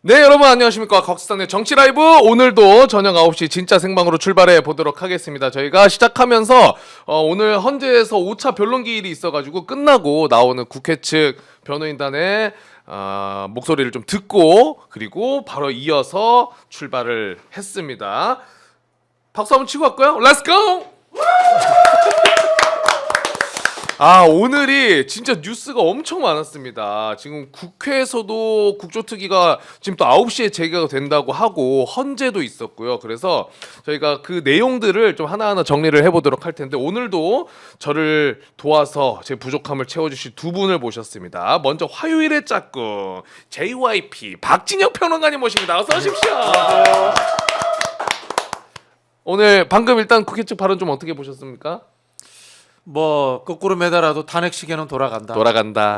네, 여러분 안녕하십니까. 곽수산의 정치 라이브, 오늘도 저녁 9시 진짜 생방으로 출발해 보도록 하겠습니다. 저희가 시작하면서 오늘 헌재에서 5차 변론기일이 있어가지고 끝나고 나오는 국회 측 변호인단의 목소리를 좀 듣고 그리고 바로 이어서 출발을 했습니다. 박수 한번 치고 갈까요? 렛츠 고! 오늘이 진짜 뉴스가 엄청 많았습니다. 지금 국회에서도 국조특위가 지금 또 9시에 재개가 된다고 하고 헌재도 있었고요. 그래서 저희가 그 내용들을 좀 하나하나 정리를 해보도록 할 텐데, 오늘도 저를 도와서 제 부족함을 채워주실 두 분을 모셨습니다. 먼저 화요일의 짝꿍 JYP 박진영 평론가님 모십니다. 어서 오십시오. 오늘 방금 일단 국회 측 발언 좀 어떻게 보셨습니까? 뭐 거꾸로 매달아도 탄핵 시계는 돌아간다.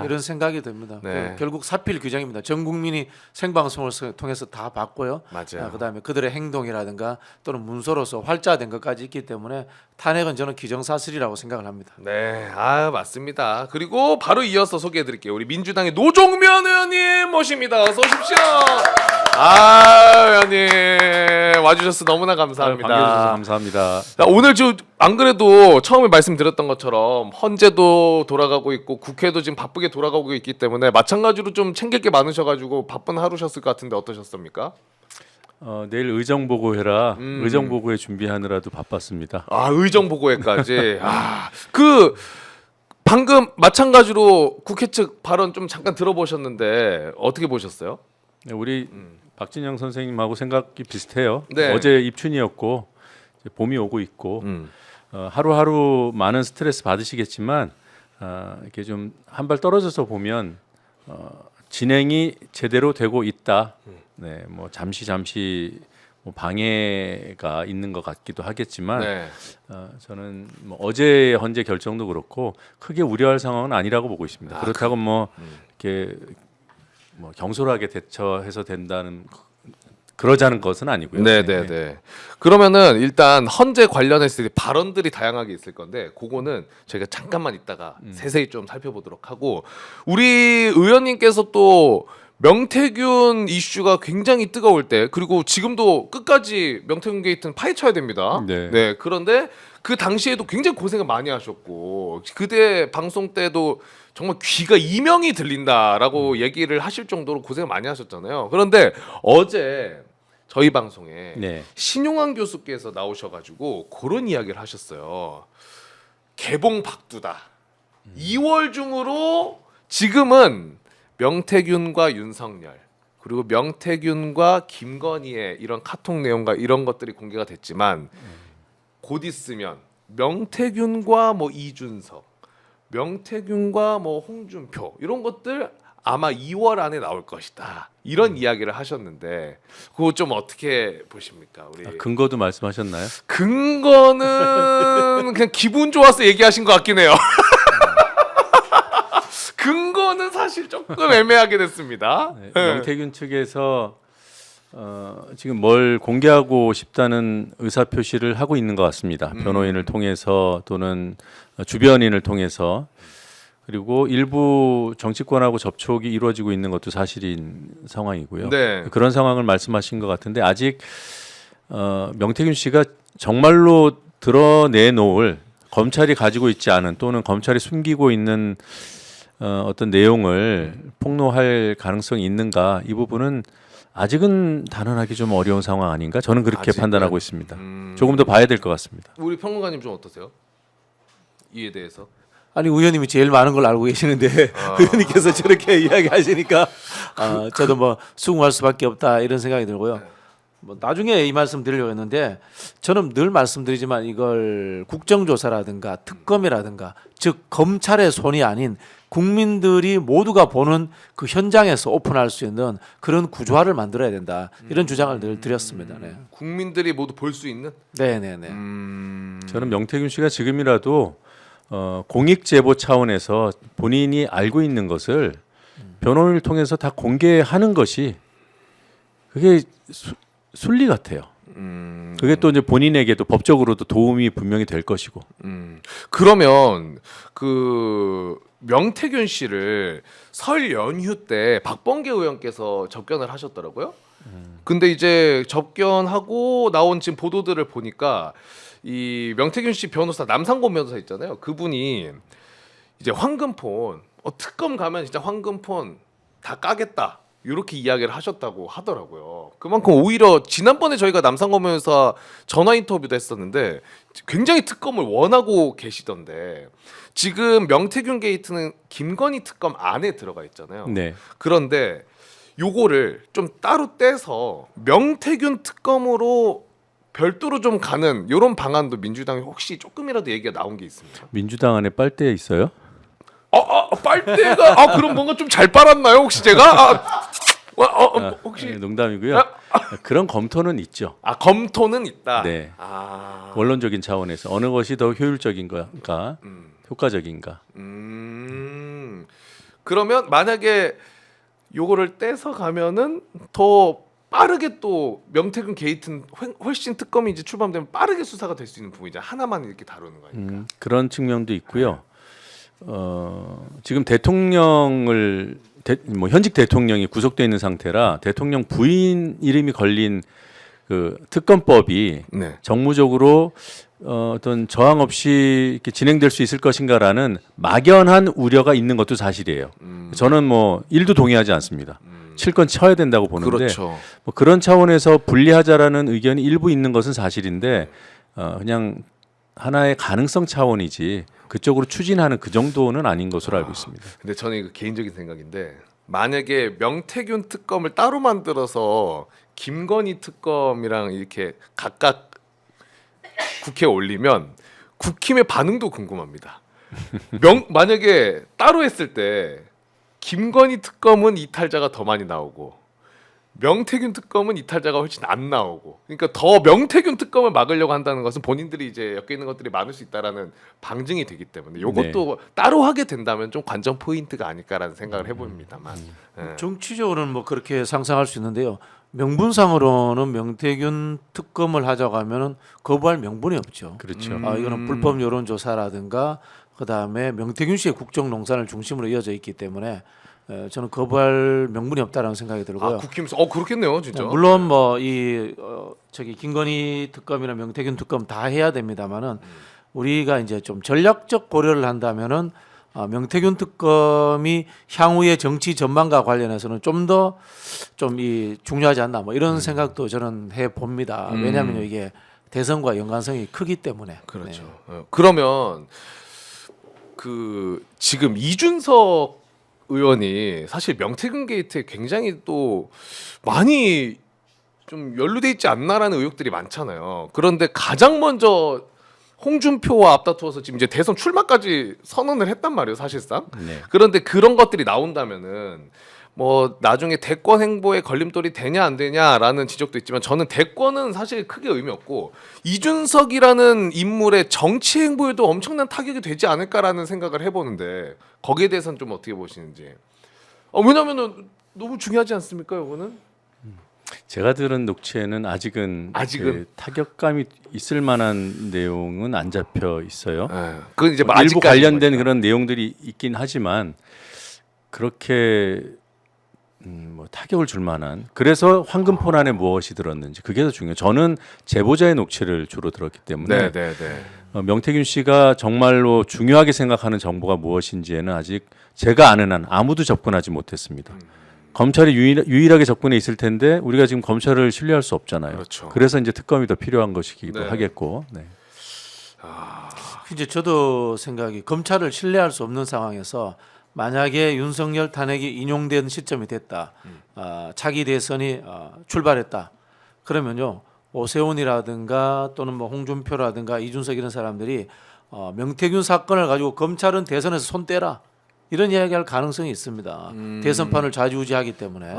이런 생각이 듭니다. 네. 결국 사필 규정입니다. 전 국민이 생방송을 통해서 다 봤고요. 맞아요. 그다음에 그들의 행동이라든가 또는 문서로서 활자된 것까지 있기 때문에 탄핵은 저는 기정사실이라고 생각을 합니다. 네, 맞습니다. 그리고 바로 이어서 소개해드릴게요. 우리 민주당의 노종면 의원님 모십니다. 어서 오십시오. 의원님 와주셔서 너무나 감사합니다. 반겨주셔서 감사합니다. 오늘 안 그래도 처음에 말씀드렸던 것처럼 헌재도 돌아가고 있고 국회도 지금 바쁘게 돌아가고 있기 때문에 마찬가지로 좀 챙길 게 많으셔가지고 바쁜 하루셨을 것 같은데 어떠셨습니까? 내일 의정보고회라 의정보고회 준비하느라도 바빴습니다. 의정보고회까지. 그 방금 마찬가지로 국회 측 발언 좀 잠깐 들어보셨는데 어떻게 보셨어요? 네, 우리 박진영 선생님하고 생각이 비슷해요. 네. 어제 입춘이었고 이제 봄이 오고 있고 하루하루 많은 스트레스 받으시겠지만 이렇게 좀 한 발 떨어져서 보면 진행이 제대로 되고 있다. 네, 뭐 잠시 뭐 방해가 있는 것 같기도 하겠지만 네. 저는 뭐 어제 헌재 결정도 그렇고 크게 우려할 상황은 아니라고 보고 있습니다. 그렇다고 뭐 이렇게 뭐 경솔하게 대처해서 된다는 그러자는 것은 아니고요. 네네네. 그러면은 일단 헌재 관련해서 발언들이 다양하게 있을 건데 그거는 저희가 잠깐만 있다가 세세히 좀 살펴보도록 하고, 우리 의원님께서 또 명태균 이슈가 굉장히 뜨거울 때, 그리고 지금도 끝까지 명태균 게이트는 파헤쳐야 됩니다. 네. 그런데 그 당시에도 굉장히 고생을 많이 하셨고 그때 방송 때도 정말 귀가 이명이 들린다라고 얘기를 하실 정도로 고생을 많이 하셨잖아요. 그런데 어제 저희 방송에 네. 신용환 교수께서 나오셔가지고 그런 이야기를 하셨어요. 개봉 박두다. 2월 중으로 지금은 명태균과 윤석열, 그리고 명태균과 김건희의 이런 카톡 내용과 이런 것들이 공개가 됐지만 곧 있으면 명태균과 뭐 이준석, 명태균과 뭐 홍준표 이런 것들 아마 2월 안에 나올 것이다. 이런 이야기를 하셨는데 그거 좀 어떻게 보십니까? 우리 근거도 말씀하셨나요? 근거는 그냥 기분 좋아서 얘기하신 것 같긴 해요. 근거는 사실 조금 애매하게 됐습니다. 네, 명태균 측에서 지금 뭘 공개하고 싶다는 의사 표시를 하고 있는 것 같습니다. 변호인을 통해서 또는 주변인을 통해서, 그리고 일부 정치권하고 접촉이 이루어지고 있는 것도 사실인 상황이고요. 네. 그런 상황을 말씀하신 것 같은데 아직 명태균 씨가 정말로 드러내놓을, 검찰이 가지고 있지 않은 또는 검찰이 숨기고 있는 어떤 내용을 폭로할 가능성이 있는가, 이 부분은 아직은 단언하기 좀 어려운 상황 아닌가, 저는 그렇게 아직은? 판단하고 있습니다. 조금 더 봐야 될 것 같습니다. 우리 평론가님 좀 어떠세요? 이에 대해서? 아니 의원님이 제일 많은 걸 알고 계시는데 의원님께서 저렇게 이야기하시니까 저도 뭐 수긍할 수밖에 없다 이런 생각이 들고요. 뭐 나중에 이 말씀 드리려고 했는데 저는 늘 말씀드리지만 이걸 국정조사라든가 특검이라든가 즉 검찰의 손이 아닌 국민들이 모두가 보는 그 현장에서 오픈할 수 있는 그런 구조화를 만들어야 된다, 이런 주장을 늘 드렸습니다. 네. 국민들이 모두 볼 수 있는? 네네네. 저는 명태균 씨가 지금이라도 공익 제보 차원에서 본인이 알고 있는 것을 변호인을 통해서 다 공개하는 것이 그게 순리 같아요. 그게 또 이제 본인에게도 법적으로도 도움이 분명히 될 것이고. 그러면 그 명태균 씨를 설 연휴 때 박범계 의원께서 접견을 하셨더라고요. 근데 이제 접견하고 나온 지금 보도들을 보니까 이 명태균 씨 변호사 남상곤 변호사 있잖아요. 그분이 이제 황금폰 특검 가면 진짜 황금폰 다 까겠다. 이렇게 이야기를 하셨다고 하더라고요. 그만큼 오히려 지난번에 저희가 남상곤 변호사 전화 인터뷰도 했었는데 굉장히 특검을 원하고 계시던데 지금 명태균 게이트는 김건희 특검 안에 들어가 있잖아요. 네. 그런데 요거를 좀 따로 떼서 명태균 특검으로 별도로 좀 가는 이런 방안도 민주당이 혹시 조금이라도 얘기가 나온 게 있습니까? 민주당 안에 빨대 있어요? 빨대가 그럼 뭔가 좀 잘 빨았나요 혹시 제가? 혹시 네, 농담이고요. 그런 검토는 있죠. 검토는 있다. 네. 아, 원론적인 차원에서 어느 것이 더 효율적인가, 효과적인가. 그러면 만약에 요거를 떼서 가면은 더 빠르게 또 명태균 게이트는 훨씬 특검이 이제 출범되면 빠르게 수사가 될 수 있는 부분이죠. 하나만 이렇게 다루는 거니까. 그런 측면도 있고요. 지금 대통령을 현직 대통령이 구속돼 있는 상태라 대통령 부인 이름이 걸린 그 특검법이 네. 정무적으로 어떤 저항 없이 이렇게 진행될 수 있을 것인가라는 막연한 우려가 있는 것도 사실이에요. 저는 뭐 일도 동의하지 않습니다. 칠 건 쳐야 된다고 보는데 그렇죠. 뭐 그런 차원에서 분리하자라는 의견이 일부 있는 것은 사실인데 그냥 하나의 가능성 차원이지 그쪽으로 추진하는 그 정도는 아닌 것으로 알고 있습니다. 근데 저는 이거 개인적인 생각인데 만약에 명태균 특검을 따로 만들어서 김건희 특검이랑 이렇게 각각 국회에 올리면 국힘의 반응도 궁금합니다. 만약에 따로 했을 때 김건희 특검은 이탈자가 더 많이 나오고 명태균 특검은 이탈자가 훨씬 안 나오고 그러니까 더 명태균 특검을 막으려고 한다는 것은 본인들이 이제 엮여 있는 것들이 많을 수 있다라는 방증이 되기 때문에 이것도 따로 하게 된다면 좀 관전 포인트가 아닐까라는 생각을 해봅니다만 예. 정치적으로는 뭐 그렇게 상상할 수 있는데요. 명분상으로는 명태균 특검을 하자고 하면은 거부할 명분이 없죠. 그렇죠. 이거는 불법 여론조사라든가 그다음에 명태균 씨의 국정농단을 중심으로 이어져 있기 때문에 저는 거부할 명분이 없다라는 생각이 들고요. 국힘에서 그렇겠네요, 진짜. 물론 뭐 이 저기 김건희 특검이나 명태균 특검 다 해야 됩니다만은 우리가 이제 좀 전략적 고려를 한다면은 명태균 특검이 향후의 정치 전망과 관련해서는 좀 더 좀 이 중요하지 않나 뭐 이런 생각도 저는 해 봅니다. 왜냐하면 이게 대선과 연관성이 크기 때문에. 그렇죠. 네. 그러면 그 지금 이준석 의원이 사실 명태균 게이트에 굉장히 또 많이 좀 연루돼 있지 않나라는 의혹들이 많잖아요. 그런데 가장 먼저 홍준표와 앞다투어서 지금 이제 대선 출마까지 선언을 했단 말이에요, 사실상. 네. 그런데 그런 것들이 나온다면은 뭐 나중에 대권 행보에 걸림돌이 되냐 안 되냐라는 지적도 있지만 저는 대권은 사실 크게 의미 없고 이준석이라는 인물의 정치 행보에도 엄청난 타격이 되지 않을까라는 생각을 해보는데 거기에 대해서는 좀 어떻게 보시는지. 왜냐면은 너무 중요하지 않습니까, 이거는? 제가 들은 녹취에는 아직은 그 타격감이 있을 만한 내용은 안 잡혀 있어요. 그건 이제 일부 아직까지 관련된 거죠. 그런 내용들이 있긴 하지만 그렇게 뭐 타격을 줄 만한 그래서 황금폰 안에 무엇이 들었는지 그게 더 중요해요. 저는 제보자의 녹취를 주로 들었기 때문에 네. 명태균 씨가 정말로 중요하게 생각하는 정보가 무엇인지에는 아직 제가 아는 한 아무도 접근하지 못했습니다. 검찰이 유일하게 접근해 있을 텐데 우리가 지금 검찰을 신뢰할 수 없잖아요. 그렇죠. 그래서 이제 특검이 더 필요한 것이기도 네. 하겠고. 네. 이제 저도 생각이 검찰을 신뢰할 수 없는 상황에서 만약에 윤석열 탄핵이 인용된 시점이 됐다. 차기 대선이 출발했다. 그러면요. 오세훈이라든가 또는 뭐 홍준표라든가 이준석 이런 사람들이 명태균 사건을 가지고 검찰은 대선에서 손 떼라. 이런 이야기할 가능성이 있습니다. 대선판을 좌지우지하기 때문에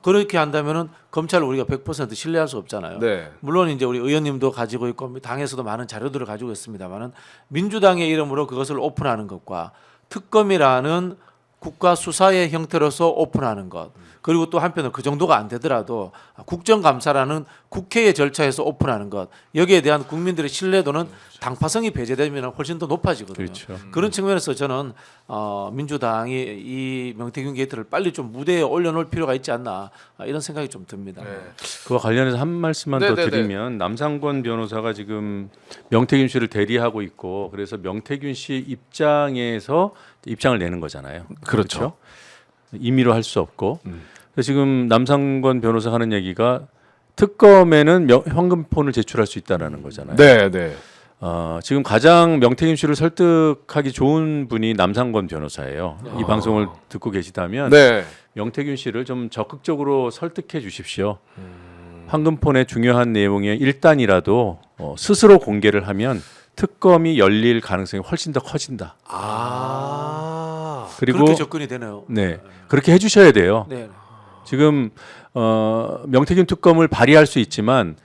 그렇게 한다면은 검찰을 우리가 100% 신뢰할 수 없잖아요. 네. 물론 이제 우리 의원님도 가지고 있고 당에서도 많은 자료들을 가지고 있습니다만은 민주당의 이름으로 그것을 오픈하는 것과 특검이라는 국가 수사의 형태로서 오픈하는 것. 그리고 또 한편으로 그 정도가 안 되더라도 국정감사라는 국회의 절차에서 오픈하는 것. 여기에 대한 국민들의 신뢰도는 당파성이 배제되면 훨씬 더 높아지거든요. 그렇죠. 그런 측면에서 저는 민주당이 이 명태균 게이트를 빨리 좀 무대에 올려놓을 필요가 있지 않나 이런 생각이 좀 듭니다. 네. 그와 관련해서 한 말씀만 더 네네네. 드리면 남상권 변호사가 지금 명태균 씨를 대리하고 있고 그래서 명태균 씨 입장에서 입장을 내는 거잖아요. 그렇죠. 임의로 할 수 없고 그래서 지금 남상권 변호사가 하는 얘기가 특검에는 현금폰을 제출할 수 있다라는 거잖아요. 네, 네. 지금 가장 명태균 씨를 설득하기 좋은 분이 남상권 변호사예요. 이 방송을 듣고 계시다면 네. 명태균 씨를 좀 적극적으로 설득해 주십시오. 황금폰의 중요한 내용의 일단이라도 스스로 공개를 하면 특검이 열릴 가능성이 훨씬 더 커진다. 그리고 그렇게 접근이 되네요. 네 그렇게 해주셔야 돼요. 네. 지금 명태균 특검을 발의할 수 있지만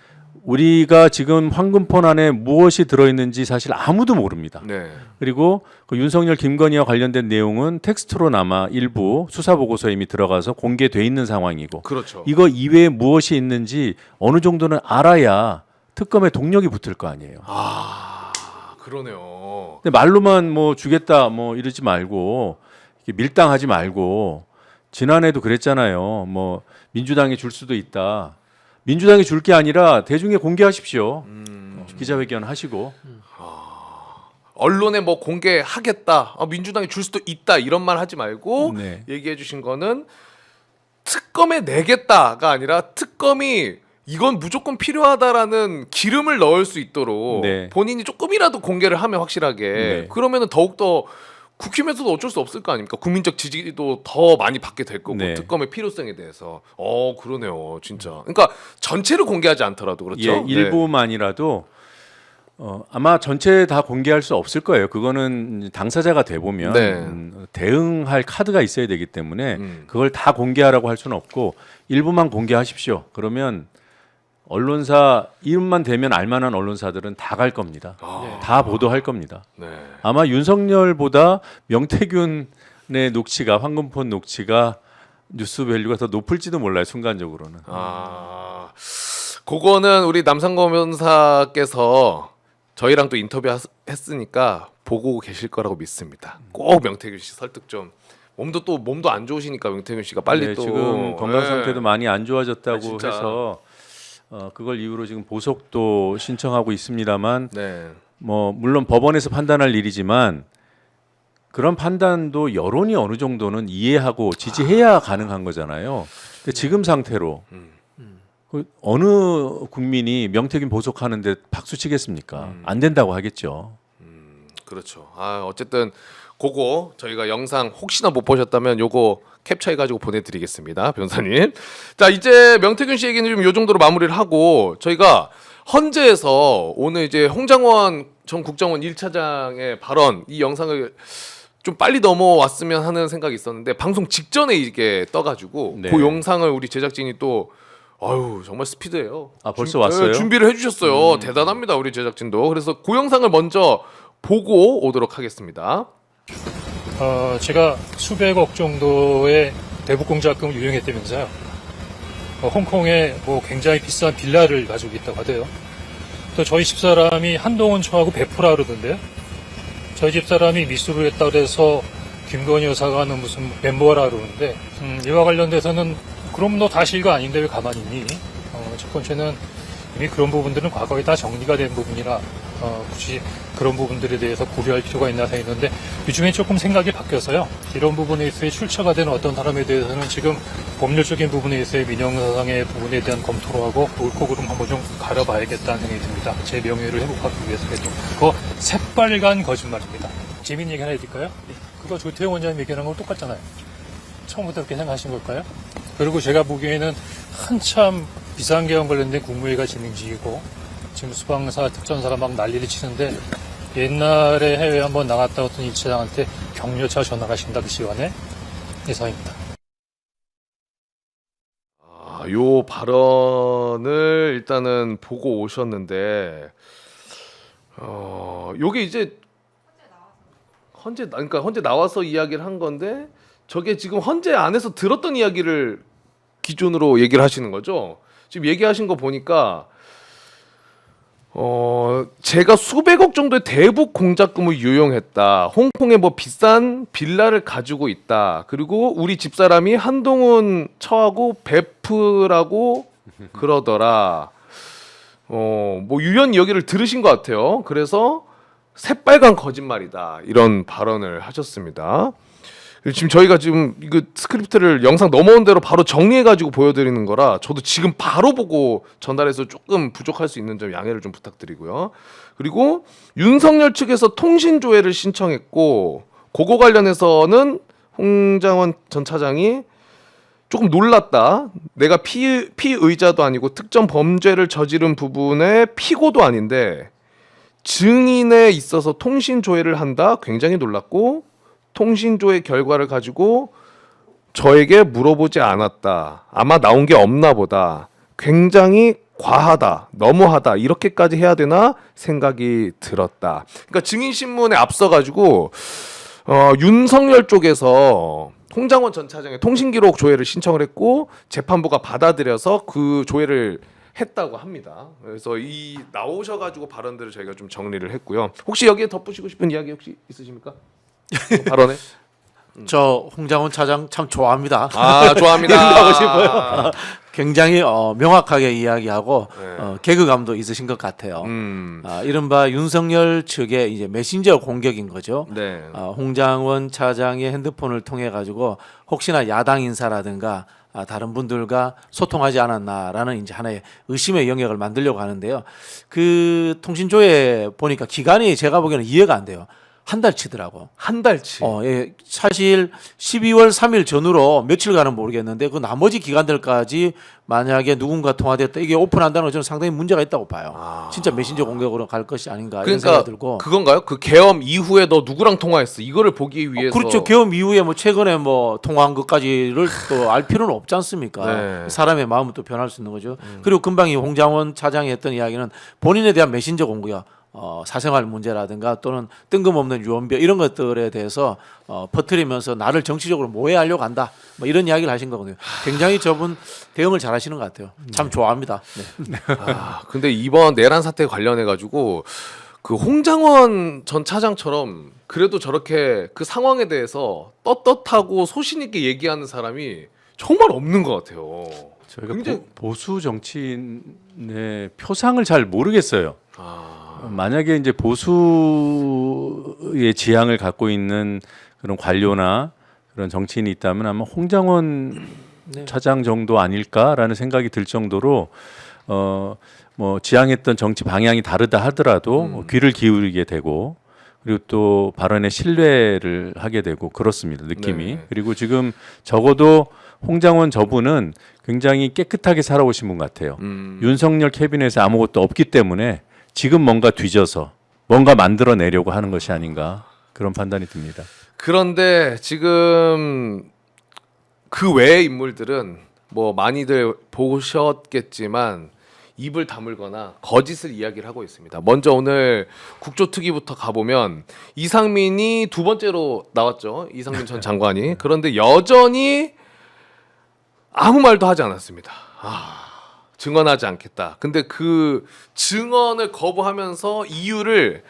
우리가 지금 황금폰 안에 무엇이 들어있는지 사실 아무도 모릅니다. 네. 그리고 그 윤석열 김건희와 관련된 내용은 텍스트로나마 일부 수사 보고서에 이미 들어가서 공개돼 있는 상황이고 그렇죠. 이거 이외에 무엇이 있는지 어느 정도는 알아야 특검에 동력이 붙을 거 아니에요. 그러네요. 근데 말로만 뭐 주겠다 뭐 이러지 말고 이렇게 밀당하지 말고 지난해도 그랬잖아요. 뭐 민주당이 줄 수도 있다. 민주당이 줄 게 아니라 대중에 공개하십시오. 기자회견 하시고. 언론에 뭐 공개하겠다. 민주당이 줄 수도 있다. 이런 말 하지 말고 네. 얘기해 주신 거는 특검에 내겠다가 아니라 특검이 이건 무조건 필요하다라는 기름을 넣을 수 있도록 네. 본인이 조금이라도 공개를 하면 확실하게 네. 그러면은 더욱더 국힘에서도 어쩔 수 없을 거 아닙니까? 국민적 지지도 더 많이 받게 될 거고 네. 특검의 필요성에 대해서 그러네요, 진짜. 그러니까 전체를 공개하지 않더라도 그렇죠. 예, 일부만이라도 아마 전체 다 공개할 수 없을 거예요. 그거는 당사자가 돼 보면 네. 대응할 카드가 있어야 되기 때문에 음. 그걸 다 공개하라고 할 수는 없고 일부만 공개하십시오. 그러면 언론사 이름만 대면 알만한 언론사들은 다 갈 겁니다. 다 보도할 겁니다. 네. 아마 윤석열보다 명태균의 녹취가 황금폰 녹취가 뉴스 밸류가 더 높을지도 몰라요. 순간적으로는. 그거는 우리 남상권 변호사께서 저희랑 또 인터뷰 했으니까 보고 계실 거라고 믿습니다. 꼭 명태균 씨 설득 좀. 몸도 안 좋으시니까 명태균 씨가 빨리 네, 또 지금 건강 상태도 많이 안 좋아졌다고 진짜. 해서 그걸 이유로 지금 보석도 신청하고 있습니다만 네. 뭐 물론 법원에서 판단할 일이지만 그런 판단도 여론이 어느 정도는 이해하고 지지해야 가능한 거잖아요. 근데 지금 상태로 그 어느 국민이 명태균 보석하는데 박수 치겠습니까? 안 된다고 하겠죠. 그렇죠. 어쨌든 그거 저희가 영상 혹시나 못 보셨다면 요거 캡처해가지고 보내드리겠습니다, 변호사님. 자, 이제 명태균 씨 얘기는 좀 요 정도로 마무리를 하고 저희가 헌재에서 오늘 이제 홍장원 전 국정원 1차장의 발언 이 영상을 좀 빨리 넘어왔으면 하는 생각이 있었는데 방송 직전에 이게 떠가지고 네. 그 영상을 우리 제작진이 또 정말 스피드예요. 벌써 왔어요? 준비를 해주셨어요. 대단합니다, 우리 제작진도. 그래서 그 영상을 먼저 보고 오도록 하겠습니다. 제가 수백억 정도의 대북 공작금을 유용했다면서요. 홍콩에 뭐 굉장히 비싼 빌라를 가지고 있다고 하대요. 또 저희 집사람이 한동훈 초하고 베프라 그러던데요. 저희 집사람이 미수를 했다고 해서 김건희 여사가 하는 무슨 멤버라 그러는데 이와 관련돼서는 그럼 너 다실가 아닌데 왜 가만히 있니? 첫 번째는 이미 그런 부분들은 과거에 다 정리가 된 부분이라 굳이 그런 부분들에 대해서 고려할 필요가 있나 생각했는데 요즘에 조금 생각이 바뀌어서요. 이런 부분에 있어서 출처가 되는 어떤 사람에 대해서는 지금 법률적인 부분에 있어서의 민영사상의 부분에 대한 검토를 하고 옳고 그름 한번 좀 가려봐야겠다는 생각이 듭니다. 제 명예를 회복하기 위해서라도. 그거 새빨간 거짓말입니다. 재밌는 얘기 하나 해드릴까요? 그거 조태용 원장님 얘기하는 거랑 똑같잖아요. 처음부터 그렇게 생각하신 걸까요? 그리고 제가 보기에는 한참 비상계엄 관련된 국무회의가 진행 중이고 지금 수방사 특전사가 막 난리를 치는데 옛날에 해외 한번 나갔다 왔던 일차장한테 격려차 전화가 신다 그 시간에 이상입니다. 요 발언을 일단은 보고 오셨는데 요게 이제 헌재 나와서 이야기를 한 건데 저게 지금 헌재 안에서 들었던 이야기를 기준으로 얘기를 하시는 거죠? 지금 얘기하신 거 보니까 제가 수백억 정도의 대북 공작금을 유용했다. 홍콩에 뭐 비싼 빌라를 가지고 있다. 그리고 우리 집사람이 한동훈 처하고 베프라고 그러더라. 뭐 유연 이야기를 들으신 것 같아요. 그래서 새빨간 거짓말이다. 이런 발언을 하셨습니다. 지금 저희가 지금 이거 스크립트를 영상 넘어온 대로 바로 정리해가지고 보여드리는 거라 저도 지금 바로 보고 전달해서 조금 부족할 수 있는 점 양해를 좀 부탁드리고요. 그리고 윤석열 측에서 통신 조회를 신청했고 그거 관련해서는 홍장원 전 차장이 조금 놀랐다. 내가 피의자도 아니고 특정 범죄를 저지른 부분에 피고도 아닌데 증인에 있어서 통신 조회를 한다. 굉장히 놀랐고 통신조회 결과를 가지고 저에게 물어보지 않았다. 아마 나온 게 없나 보다. 굉장히 과하다. 너무하다. 이렇게까지 해야 되나 생각이 들었다. 그러니까 증인신문에 앞서가지고 윤석열 쪽에서 홍장원 전 차장의 통신기록 조회를 신청을 했고 재판부가 받아들여서 그 조회를 했다고 합니다. 그래서 이 나오셔가지고 발언들을 저희가 좀 정리를 했고요. 혹시 여기에 덧붙이고 싶은 이야기 혹시 있으십니까? 발언에? 저 홍장원 차장 참 좋아합니다. 아 좋아합니다. 하고 싶어요. 굉장히 명확하게 이야기하고 네. 개그감도 있으신 것 같아요. 이른바 윤석열 측의 이제 메신저 공격인 거죠. 네. 홍장원 차장의 핸드폰을 통해 가지고 혹시나 야당 인사라든가 다른 분들과 소통하지 않았나라는 이제 하나의 의심의 영역을 만들려고 하는데요. 그 통신조회 보니까 기간이 제가 보기에는 이해가 안 돼요. 한 달 치더라고. 한 달치. 예, 사실 12월 3일 전후로 며칠간은 모르겠는데 그 나머지 기간들까지 만약에 누군가 통화됐다 이게 오픈한다는 건 저는 상당히 문제가 있다고 봐요. 진짜 메신저 공격으로 갈 것이 아닌가 이런 그러니까 생각이 들고. 그건가요? 그 계엄 이후에 너 누구랑 통화했어? 이거를 보기 위해서. 그렇죠. 계엄 이후에 뭐 최근에 뭐 통화한 것까지를 또 알 필요는 없지 않습니까? 네. 사람의 마음은 또 변할 수 있는 거죠. 그리고 금방 이 홍장원 차장이 했던 이야기는 본인에 대한 메신저 공격이야. 사생활 문제라든가 또는 뜬금없는 유언비어 이런 것들에 대해서 퍼뜨리면서 나를 정치적으로 모해하려고 한다. 뭐 이런 이야기를 하신 거거든요. 굉장히 저분 대응을 잘 하시는 것 같아요. 참 좋아합니다. 네. 근데 이번 내란 사태 관련해 가지고 그 홍장원 전 차장처럼 그래도 저렇게 그 상황에 대해서 떳떳하고 소신 있게 얘기하는 사람이 정말 없는 것 같아요. 저희가 굉장히- 보수 정치인의 표상을 잘 모르겠어요. 만약에 이제 보수의 지향을 갖고 있는 그런 관료나 그런 정치인이 있다면 아마 홍장원 차장 정도 아닐까라는 생각이 들 정도로 뭐 지향했던 정치 방향이 다르다 하더라도 귀를 기울이게 되고 그리고 또 발언에 신뢰를 하게 되고 그렇습니다. 느낌이. 네. 그리고 지금 적어도 홍장원 저분은 굉장히 깨끗하게 살아오신 분 같아요. 윤석열 캐비넷에 아무것도 없기 때문에 지금 뭔가 뒤져서 뭔가 만들어내려고 하는 것이 아닌가 그런 판단이 듭니다. 그런데 지금 그 외의 인물들은 뭐 많이들 보셨겠지만 입을 다물거나 거짓을 이야기를 하고 있습니다. 먼저 오늘 국조특위부터 가보면 이상민이 두 번째로 나왔죠. 이상민 전 장관이. 그런데 여전히 아무 말도 하지 않았습니다. 증언하지 않겠다. 근데 그 증언을 거부하면서 이유를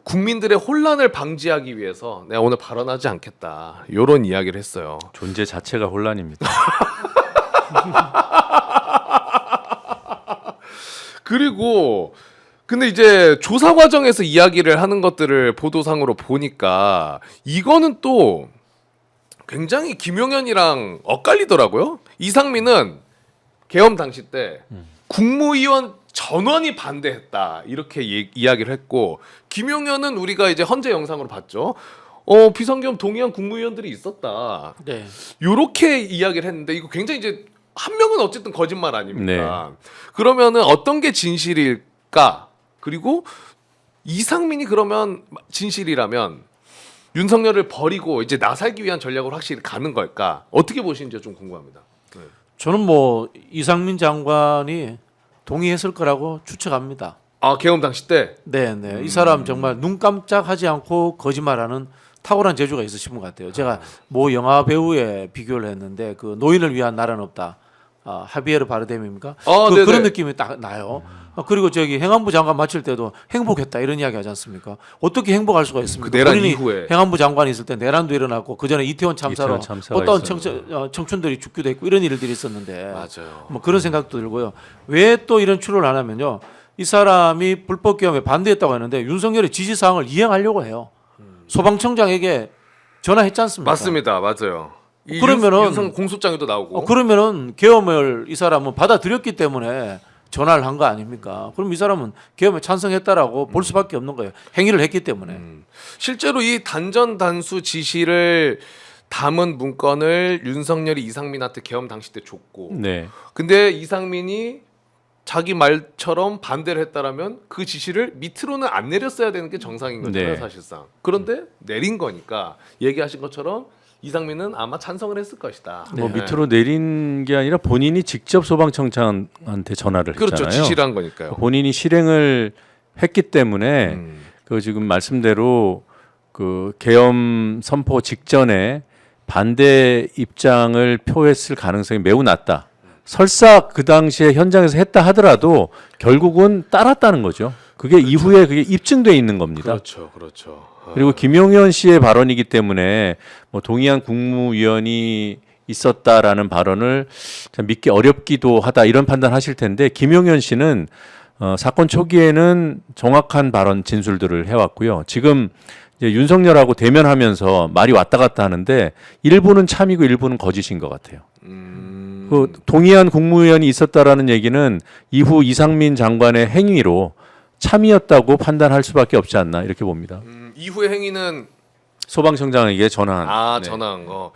국민들의 혼란을 방지하기 위해서 내가 오늘 발언하지 않겠다. 이런 이야기를 했어요. 존재 자체가 혼란입니다. 그리고 근데 이제 조사 과정에서 이야기를 하는 것들을 보도상으로 보니까 이거는 또 굉장히 김용현이랑 엇갈리더라고요. 이상민은 계엄 당시 때 국무위원 전원이 반대했다 이렇게 이야기를 했고 김용현은 우리가 이제 헌재 영상으로 봤죠. 비상계엄 동의한 국무위원들이 있었다. 네. 요렇게 이야기를 했는데 이거 굉장히 이제 한 명은 어쨌든 거짓말 아닙니까? 그러면은 어떤 게 진실일까? 그리고 이상민이 그러면 진실이라면 윤석열을 버리고 이제 나살기 위한 전략으로 확실히 가는 걸까? 어떻게 보시는지 좀 궁금합니다. 네. 저는 뭐 이상민 장관이 동의했을 거라고 추측합니다. 계엄 당시 때 네. 이 사람 정말 눈 깜짝하지 않고 거짓말하는 탁월한 재주가 있으신 것 같아요. 제가 모 영화 배우에 비교를 했는데 그 노인을 위한 나라는 없다. 하비에르 바르뎀입니까? 네네. 그런 느낌이 딱 나요. 그리고 저기 행안부 장관 맡을 때도 행복했다 이런 이야기 하지 않습니까? 어떻게 행복할 수가 있습니까? 그 내란 본인이 이후에. 행안부 장관이 있을 때 내란도 일어났고 그 전에 이태원 참사로 이태원 참사가 어떤 있었죠. 청춘들이 죽기도 했고 이런 일들이 있었는데 맞아요. 뭐 그런 생각도 들고요. 왜 또 이런 추론을 안 하면요. 이 사람이 불법 계엄에 반대했다고 하는데 윤석열의 지시 사항을 이행하려고 해요. 소방청장에게 전화했지 않습니까? 맞습니다. 맞아요. 그러면은- 윤성 공소장에도 나오고. 그러면은 계엄을 이 사람은 받아들였기 때문에 전화를 한 거 아닙니까? 그럼 이 사람은 계엄에 찬성했다라고 볼 수밖에 없는 거예요. 행위를 했기 때문에. 실제로 이 단전 단수 지시를 담은 문건을 윤석열이 이상민한테 계엄 당시 때 줬고. 네. 근데 이상민이 자기 말처럼 반대를 했다라면 그 지시를 밑으로는 안 내렸어야 되는 게 정상인 거잖아요, 네. 사실상. 그런데 내린 거니까 얘기하신 것처럼 이상민은 아마 찬성을 했을 것이다. 뭐 네. 밑으로 내린 게 아니라 본인이 직접 소방청장한테 전화를 그렇죠. 했잖아요. 지시를 한 거니까요. 본인이 실행을 했기 때문에 음. 그 지금 말씀대로 그 계엄 선포 직전에 반대 입장을 표했을 가능성이 매우 낮다. 설사 그 당시에 현장에서 했다 하더라도 결국은 따랐다는 거죠. 그게 이후에 그게 입증돼 있는 겁니다. 그렇죠. 그렇죠. 그리고 김용현 씨의 발언이기 때문에 뭐 동의한 국무위원이 있었다라는 발언을 참 믿기 어렵기도 하다 이런 판단하실 텐데 김용현 씨는 사건 초기에는 정확한 발언 진술들을 해왔고요. 지금 이제 윤석열하고 대면하면서 말이 왔다 갔다 하는데 일부는 참이고 일부는 거짓인 것 같아요. 그 동의한 국무위원이 있었다라는 얘기는 이후 이상민 장관의 행위로 참이었다고 판단할 수밖에 없지 않나 이렇게 봅니다. 이후의 행위는 소방청장에게 전화한. 네. 전화한 거.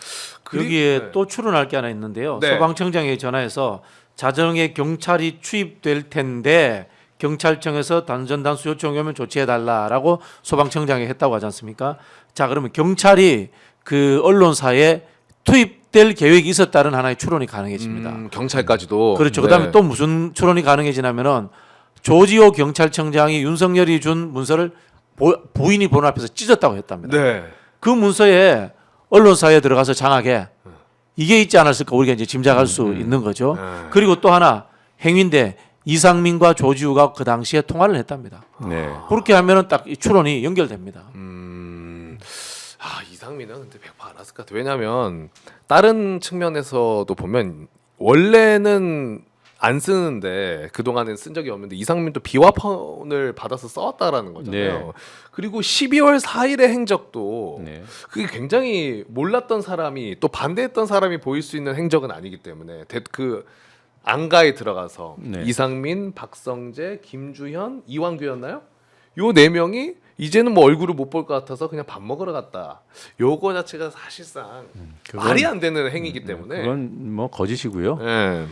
여기에 네. 또 추론할 게 하나 있는데요. 네. 소방청장에게 전화해서 자정에 경찰이 투입될 텐데 경찰청에서 단전단수 요청이 오면 조치해달라라고 소방청장에 했다고 하지 않습니까? 자, 그러면 경찰이 그 언론사에 투입될 계획이 있었다는 하나의 추론이 가능해집니다. 경찰까지도. 그렇죠. 네. 그다음에 또 무슨 추론이 가능해지냐면은 조지호 경찰청장이 윤석열이 준 문서를 부인이 보는 앞에서 찢었다고 했답니다. 네. 그 문서에 언론사에 들어가서 장하게 이게 있지 않았을까 우리가 이제 짐작할 수 있는 거죠. 그리고 또 하나 행위인데 이상민과 조지우가 그 당시에 통화를 했답니다. 네. 그렇게 하면은 딱 이 추론이 연결됩니다. 이상민은 근데 100% 알았을 것 같아. 왜냐면 다른 측면에서도 보면 원래는 안 쓰는데 그동안은 쓴 적이 없는데 이상민도 비화폰을 받아서 써왔다라는 거잖아요. 네. 그리고 12월 4일의 행적도 네. 그게 굉장히 몰랐던 사람이 또 반대했던 사람이 보일 수 있는 행적은 아니기 때문에 그 안가에 들어가서 네. 이상민, 박성재, 김주현, 이완규였나요? 요 네 명이 이제는 뭐 얼굴을 못 볼 것 같아서 그냥 밥 먹으러 갔다. 요거 자체가 사실상 말이 안 되는 행위이기 때문에. 그건 뭐 거짓이고요. 예.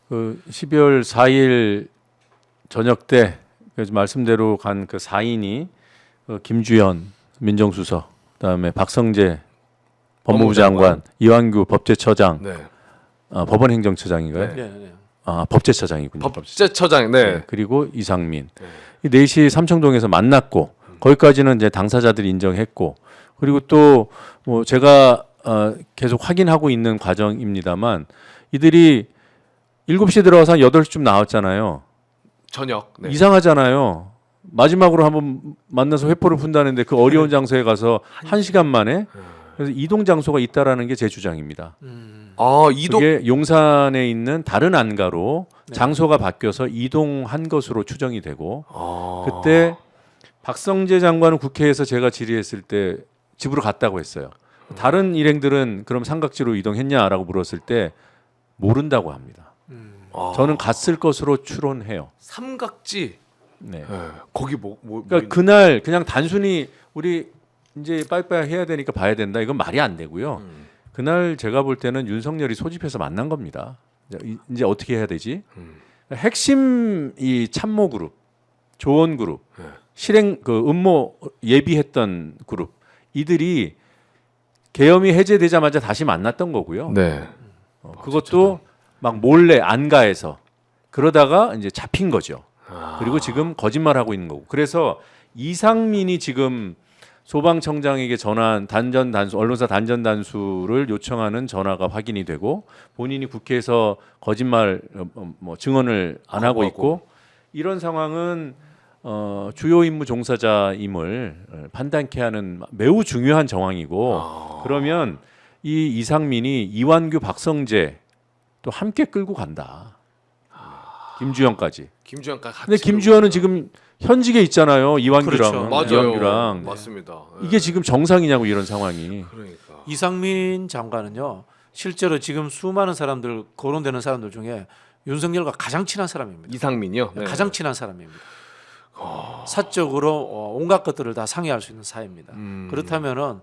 그 12월 4일 저녁 때 그래서 말씀대로 간 그 4인이 김주현 민정수석, 그다음에 박성재 법무부 장관, 이완규 법제처장, 네. 법원행정처장인가요? 네. 네, 네. 법제처장이군요. 법제처장. 네. 그리고 이상민. 이 4시 삼청동에서 만났고 거기까지는 이제 당사자들이 인정했고 그리고 또 뭐 제가 계속 확인하고 있는 과정입니다만 이들이 7시에 들어가서 한 8시쯤 나왔잖아요. 저녁. 네. 이상하잖아요. 마지막으로 한번 만나서 회포를 푼다는데 그 어려운 장소에 가서 1시간 만에 그래서 이동 장소가 있다라는 게 제 주장입니다. 이동. 그게 용산에 있는 다른 안가로 장소가 바뀌어서 이동한 것으로 추정이 되고 그때 박성재 장관은 국회에서 제가 질의했을 때 집으로 갔다고 했어요. 다른 일행들은 그럼 삼각지로 이동했냐라고 물었을 때 모른다고 합니다. 저는 갔을 것으로 추론해요. 삼각지. 네. 거기 그러니까 그날 그냥 단순히 우리 이제 빠이빠이 해야 되니까 봐야 된다. 이건 말이 안 되고요. 그날 제가 볼 때는 윤석열이 소집해서 만난 겁니다. 이제 어떻게 해야 되지? 핵심 이 참모 그룹, 조언 그룹, 실행 그 음모 예비했던 그룹 이들이 계엄이 해제되자마자 다시 만났던 거고요. 네. 그것도 막 몰래 안가해서 그러다가 이제 잡힌 거죠. 그리고 지금 거짓말하고 있는 거고. 그래서 이상민이 지금 소방청장에게 전환 단전 단수 언론사 단전 단수를 요청하는 전화가 확인이 되고 본인이 국회에서 거짓말 뭐 증언을 안 하고 있고 이런 상황은 주요 임무 종사자임을 판단케 하는 매우 중요한 정황이고 그러면 이 이상민이 이완규 박성재 또 함께 끌고 간다. 김주현까지. 김주현까지 같이. 근데 김주현은 지금 현직에 있잖아요. 이완규랑. 그렇죠. 맞아요. 이완규랑. 맞습니다. 이게 지금 정상이냐고 이런 상황이. 그러니까. 이상민 장관은요. 실제로 지금 수많은 사람들 거론되는 사람들 중에 윤석열과 가장 친한 사람입니다. 이상민이요? 네. 가장 친한 사람입니다. 사적으로 온갖 것들을 다 상의할 수 있는 사이입니다. 그렇다면은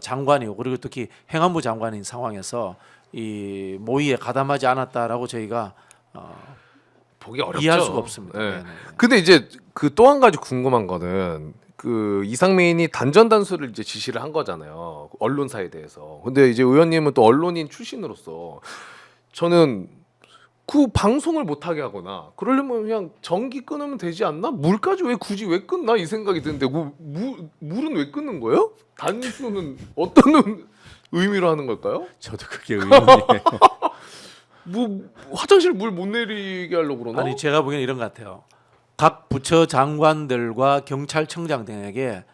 장관이고 그리고 특히 행안부 장관인 상황에서 이 모의에 가담하지 않았다라고 저희가 보기 어렵죠. 이해할 수가 없습니다. 네. 네네. 근데 이제 그 또 한 가지 궁금한 거는 그 이상민이 단전 단수를 이제 지시를 한 거잖아요. 언론사에 대해서. 근데 이제 의원님은 또 언론인 출신으로서 저는 그 방송을 못 하게 하거나 그러려면 그냥 전기 끊으면 되지 않나? 물까지 왜 굳이 왜 끊나 이 생각이 드는데 물은 왜 끊는 거예요? 단수는 어떤 의미로 하는 걸까요? 저도 그게 의문이에요. 뭐 화장실 물 못 내리게 하려고 그러나? 아니 제가 보기에는 이런 것 같아요. 각 부처 장관들과 경찰청장 등에게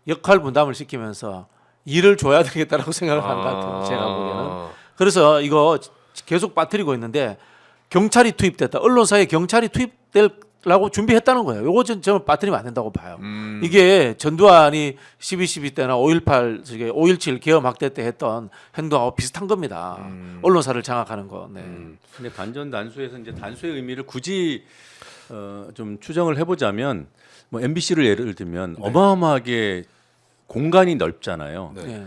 역할 분담을 시키면서 일을 줘야 되겠다라고 생각을 한 것 같아요. 제가 보기에는. 그래서 이거 계속 빠뜨리고 있는데 경찰이 투입됐다. 언론사에 경찰이 투입되려고 준비했다는 거예요. 요거 저는 빠뜨리면 안 된다고 봐요. 이게 전두환이 12.12 때나 5.18, 5.17 계엄 학대 때 했던 행동하고 비슷한 겁니다. 언론사를 장악하는 거. 네. 근데 단전 단수에서 이제 단수의 의미를 굳이 좀 추정을 해보자면 뭐 MBC를 예를 들면 어마어마하게 공간이 넓잖아요. 네. 네.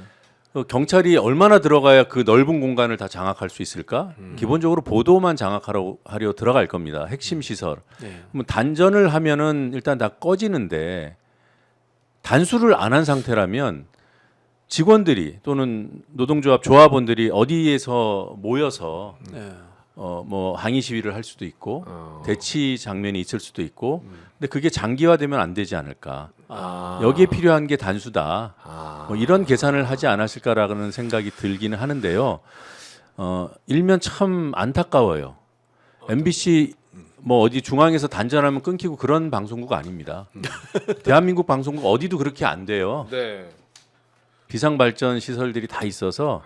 경찰이 얼마나 들어가야 그 넓은 공간을 다 장악할 수 있을까? 기본적으로 보도만 장악하려 들어갈 겁니다. 핵심 시설. 네. 뭐 단전을 하면은 일단 다 꺼지는데 단수를 안 한 상태라면 직원들이 또는 노동조합 조합원들이 어디에서 모여서 네. 뭐 항의 시위를 할 수도 있고 대치 장면이 있을 수도 있고 근데 그게 장기화되면 안 되지 않을까? 여기에 필요한 게 단수다. 뭐 이런 계산을 하지 않았을까라는 생각이 들기는 하는데요. 일면 참 안타까워요. MBC 뭐 어디 중앙에서 단전하면 끊기고 그런 방송국 아닙니다. 대한민국 방송국 어디도 그렇게 안 돼요. 네. 비상 발전 시설들이 다 있어서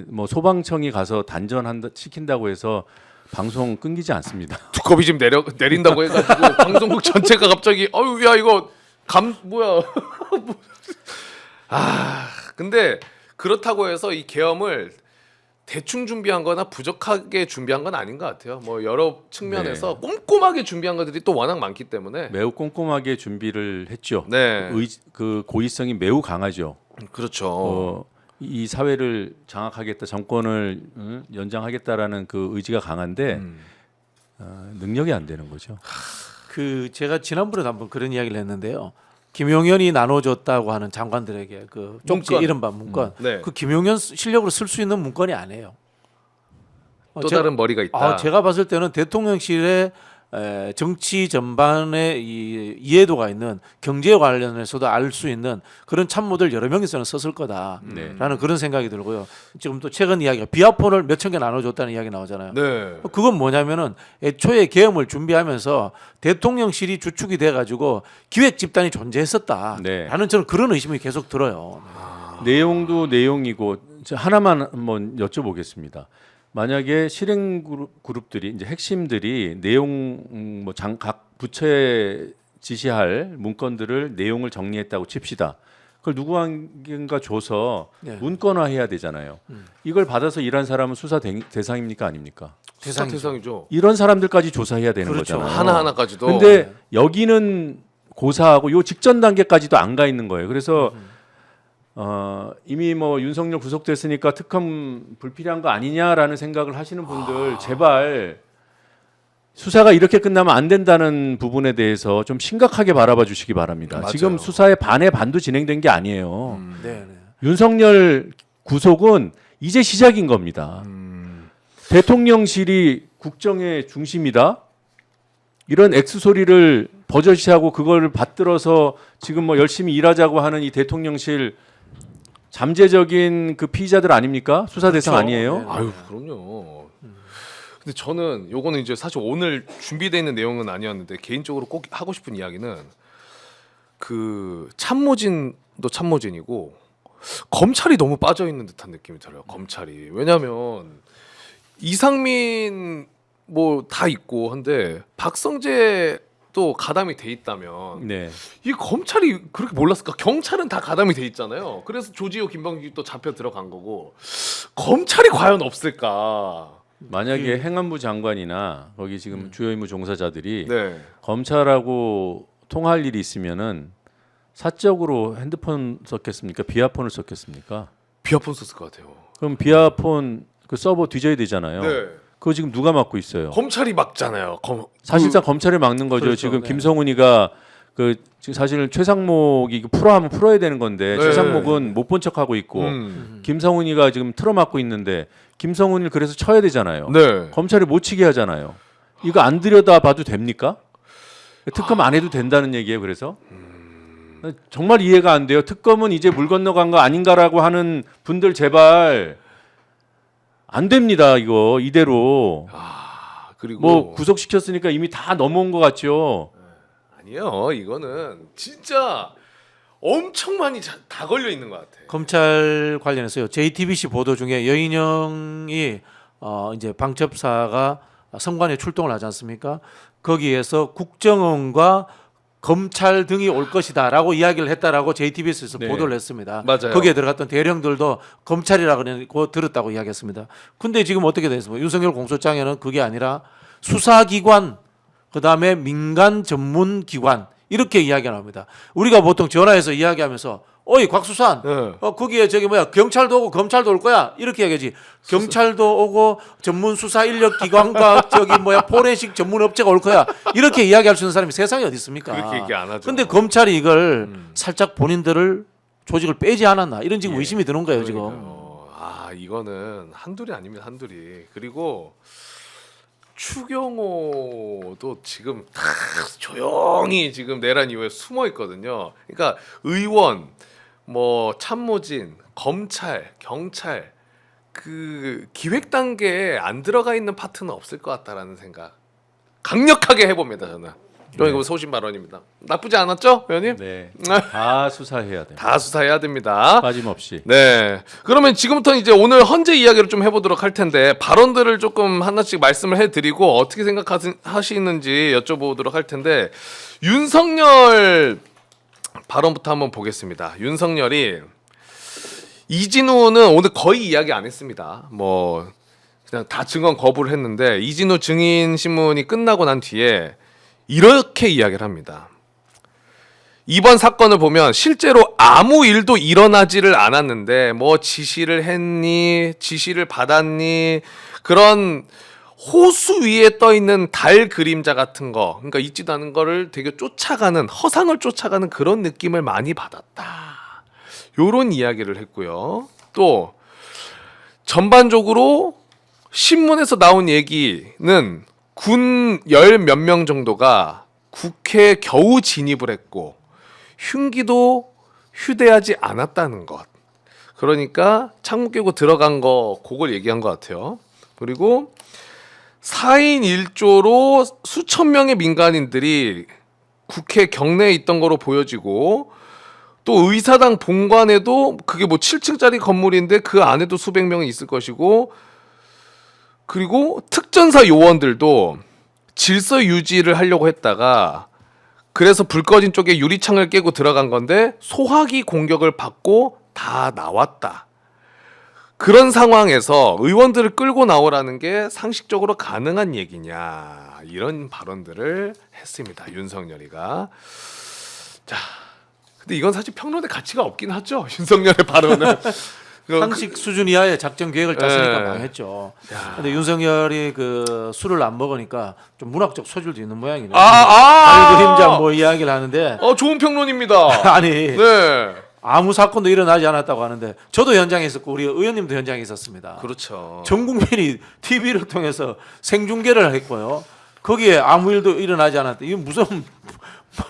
뭐 소방청이 가서 단전한다 시킨다고 해서 방송 끊기지 않습니다. 두꺼비 좀 내린다고 해가지고 방송국 전체가 갑자기 어유 야 이거 뭐야 근데 그렇다고 해서 이 계엄을 대충 준비한 거나 부족하게 준비한 건 아닌 것 같아요. 뭐 여러 측면에서 꼼꼼하게 준비한 것들이 또 워낙 많기 때문에 매우 꼼꼼하게 준비를 했죠. 네. 그 고의성이 매우 강하죠. 그렇죠. 이 사회를 장악하겠다, 정권을 연장하겠다라는 그 의지가 강한데 능력이 안 되는 거죠. 그 제가 지난번에도 한번 그런 이야기를 했는데요. 김용현이 나눠줬다고 하는 장관들에게 그 쪽지 문건. 이른바 문건. 네. 그 김용현 실력으로 쓸 수 있는 문건이 아니에요. 또 다른 머리가 있다. 제가 봤을 때는 대통령실의 정치 전반에 이해도가 있는 경제에 관련해서도 알 수 있는 그런 참모들 여러 명이서는 썼을 거다라는 그런 생각이 들고요. 지금 또 최근 이야기가 비아폰을 몇천 개 나눠줬다는 이야기 나오잖아요. 네. 그건 뭐냐면은 애초에 계엄을 준비하면서 대통령실이 주축이 돼가지고 기획 집단이 존재했었다라는 네. 저는 그런 의심이 계속 들어요. 내용도 내용이고 하나만 한번 여쭤보겠습니다. 만약에 실행 그룹들이 이제 핵심들이 내용 뭐 각 부처에 지시할 문건들을 내용을 정리했다고 칩시다. 그걸 누구한가 줘서 네. 문건화해야 되잖아요. 이걸 받아서 일한 사람은 수사 대상입니까 아닙니까? 수사 대상이죠. 이런 사람들까지 조사해야 되는 그렇죠. 거잖아요. 하나하나까지도. 근데 여기는 고사하고 요 직전 단계까지도 안 가 있는 거예요. 그래서 이미 뭐 윤석열 구속됐으니까 특검 불필요한 거 아니냐라는 생각을 하시는 분들 제발 수사가 이렇게 끝나면 안 된다는 부분에 대해서 좀 심각하게 바라봐 주시기 바랍니다. 맞아요. 지금 수사의 반의 반도 진행된 게 아니에요. 네. 윤석열 구속은 이제 시작인 겁니다. 대통령실이 국정의 중심이다. 이런 X 소리를 버젓이하고 그걸 받들어서 지금 뭐 열심히 일하자고 하는 이 대통령실 잠재적인 그 피의자들 아닙니까? 수사 대상 그렇죠. 아니에요? 네. 아유 그럼요. 근데 저는 요거는 이제 사실 오늘 준비되어 있는 내용은 아니었는데 개인적으로 꼭 하고 싶은 이야기는 그 참모진도 참모진이고 검찰이 너무 빠져 있는 듯한 느낌이 들어요. 검찰이 왜냐하면 이상민 뭐 다 있고 한데 박성재도 가담이 돼 있다면 네. 이 검찰이 그렇게 몰랐을까? 경찰은 다 가담이 돼 있잖아요. 그래서 조지호, 김범기 또 잡혀 들어간 거고 검찰이 과연 없을까? 만약에 행안부 장관이나 거기 지금 주요 임무 종사자들이 네. 검찰하고 통화할 일이 있으면은 사적으로 핸드폰 썼겠습니까? 비아폰을 썼겠습니까? 비아폰 썼을 것 같아요. 그럼 비아폰 그 서버 뒤져야 되잖아요. 네. 그거 지금 누가 맡고 있어요? 검찰이 막잖아요. 사실상 검찰이 막는 거죠. 그렇죠. 지금 네. 김성훈이가 그 지금 사실 최상목이 그 풀어하면 풀어야 되는 건데 네. 최상목은 못 본 척하고 있고 김성훈이가 지금 틀어막고 있는데 김성훈을 그래서 쳐야 되잖아요. 네. 검찰이 못 치게 하잖아요. 이거 안 들여다봐도 됩니까? 특검 안 해도 된다는 얘기예요. 그래서 정말 이해가 안 돼요. 특검은 이제 물 건너간 거 아닌가라고 하는 분들 제발 안 됩니다. 이거 이대로 그리고 뭐 구속시켰으니까 이미 다 넘어온 것 같죠. 아니요. 이거는 진짜 엄청 많이 다 걸려 있는 것 같아. 검찰 관련해서요. JTBC 보도 중에 여인영이 이제 방첩사가 성관에 출동을 하지 않습니까? 거기에서 국정원과 검찰 등이 올 것이다라고 이야기를 했다라고 JTBC에서 네. 보도를 했습니다. 맞아요. 거기에 들어갔던 대령들도 검찰이라고 들었다고 이야기했습니다. 근데 지금 어떻게 됐습니까? 윤석열 공소장에는 그게 아니라 수사기관, 그다음에 민간 전문 기관 이렇게 이야기가 나옵니다. 우리가 보통 전화해서 이야기하면서 어이 곽수산 네. 거기에 저기 뭐야 경찰도 오고 검찰도 올 거야 이렇게 얘기하지. 경찰도 오고 전문 수사 인력 기관과 저기 뭐야 포렌식 전문 업체가 올 거야 이렇게 이야기할 수 있는 사람이 세상에 어디 있습니까? 그렇게 얘기 안 하죠. 근데 검찰이 이걸 살짝 본인들을 조직을 빼지 않았나 이런 지금 의심이 드는 거예요 지금. 그러니까요. 이거는 한둘이 아닙니다. 한둘이. 그리고 추경호도 지금 다 조용히 지금 내란 이후에 숨어 있거든요. 그러니까 의원, 뭐 참모진, 검찰, 경찰 그 기획 단계에 안 들어가 있는 파트는 없을 것 같다라는 생각 강력하게 해봅니다. 저는. 이거 소신 발언입니다. 나쁘지 않았죠, 의원님? 네. 다 수사해야 돼. 다 수사해야 됩니다. 빠짐없이. 네. 그러면 지금부터 이제 오늘 헌재 이야기를 좀 해보도록 할 텐데 발언들을 조금 하나씩 말씀을 해드리고 어떻게 생각하시는지 여쭤보도록 할 텐데 윤석열 발언부터 한번 보겠습니다. 윤석열이 이진우는 오늘 거의 이야기 안 했습니다. 뭐 그냥 다 증언 거부를 했는데 이진우 증인 신문이 끝나고 난 뒤에 이렇게 이야기를 합니다. 이번 사건을 보면 실제로 아무 일도 일어나지를 않았는데 뭐 지시를 했니, 지시를 받았니 그런 호수 위에 떠 있는 달 그림자 같은 거, 그러니까 있지도 않은 거를 되게 쫓아가는 허상을 쫓아가는 그런 느낌을 많이 받았다. 요런 이야기를 했고요. 또 전반적으로 신문에서 나온 얘기는 군 열 몇 명 정도가 국회에 겨우 진입을 했고 흉기도 휴대하지 않았다는 것. 그러니까 창문 깨고 들어간 거 그걸 얘기한 것 같아요. 그리고 4인 1조로 수천 명의 민간인들이 국회 경내에 있던 거로 보여지고 또 의사당 본관에도 그게 뭐 7층짜리 건물인데 그 안에도 수백 명이 있을 것이고 그리고 특전사 요원들도 질서 유지를 하려고 했다가 그래서 불 꺼진 쪽에 유리창을 깨고 들어간 건데 소화기 공격을 받고 다 나왔다. 그런 상황에서 의원들을 끌고 나오라는 게 상식적으로 가능한 얘기냐 이런 발언들을 했습니다. 윤석열이가. 자, 근데 이건 사실 평론의 가치가 없긴 하죠. 윤석열의 발언은. 상식 수준 이하의 작전 계획을 짰으니까 네. 망했죠. 근데 윤석열이 그 술을 안 먹으니까 좀 문학적 소질도 있는 모양이네요. 달 그림자 뭐 이야기를 하는데 좋은 평론입니다. 아니 네. 아무 사건도 일어나지 않았다고 하는데 저도 현장에 있었고 우리 의원님도 현장에 있었습니다. 그렇죠. 전 국민이 TV를 통해서 생중계를 했고요. 거기에 아무 일도 일어나지 않았다. 이게 무슨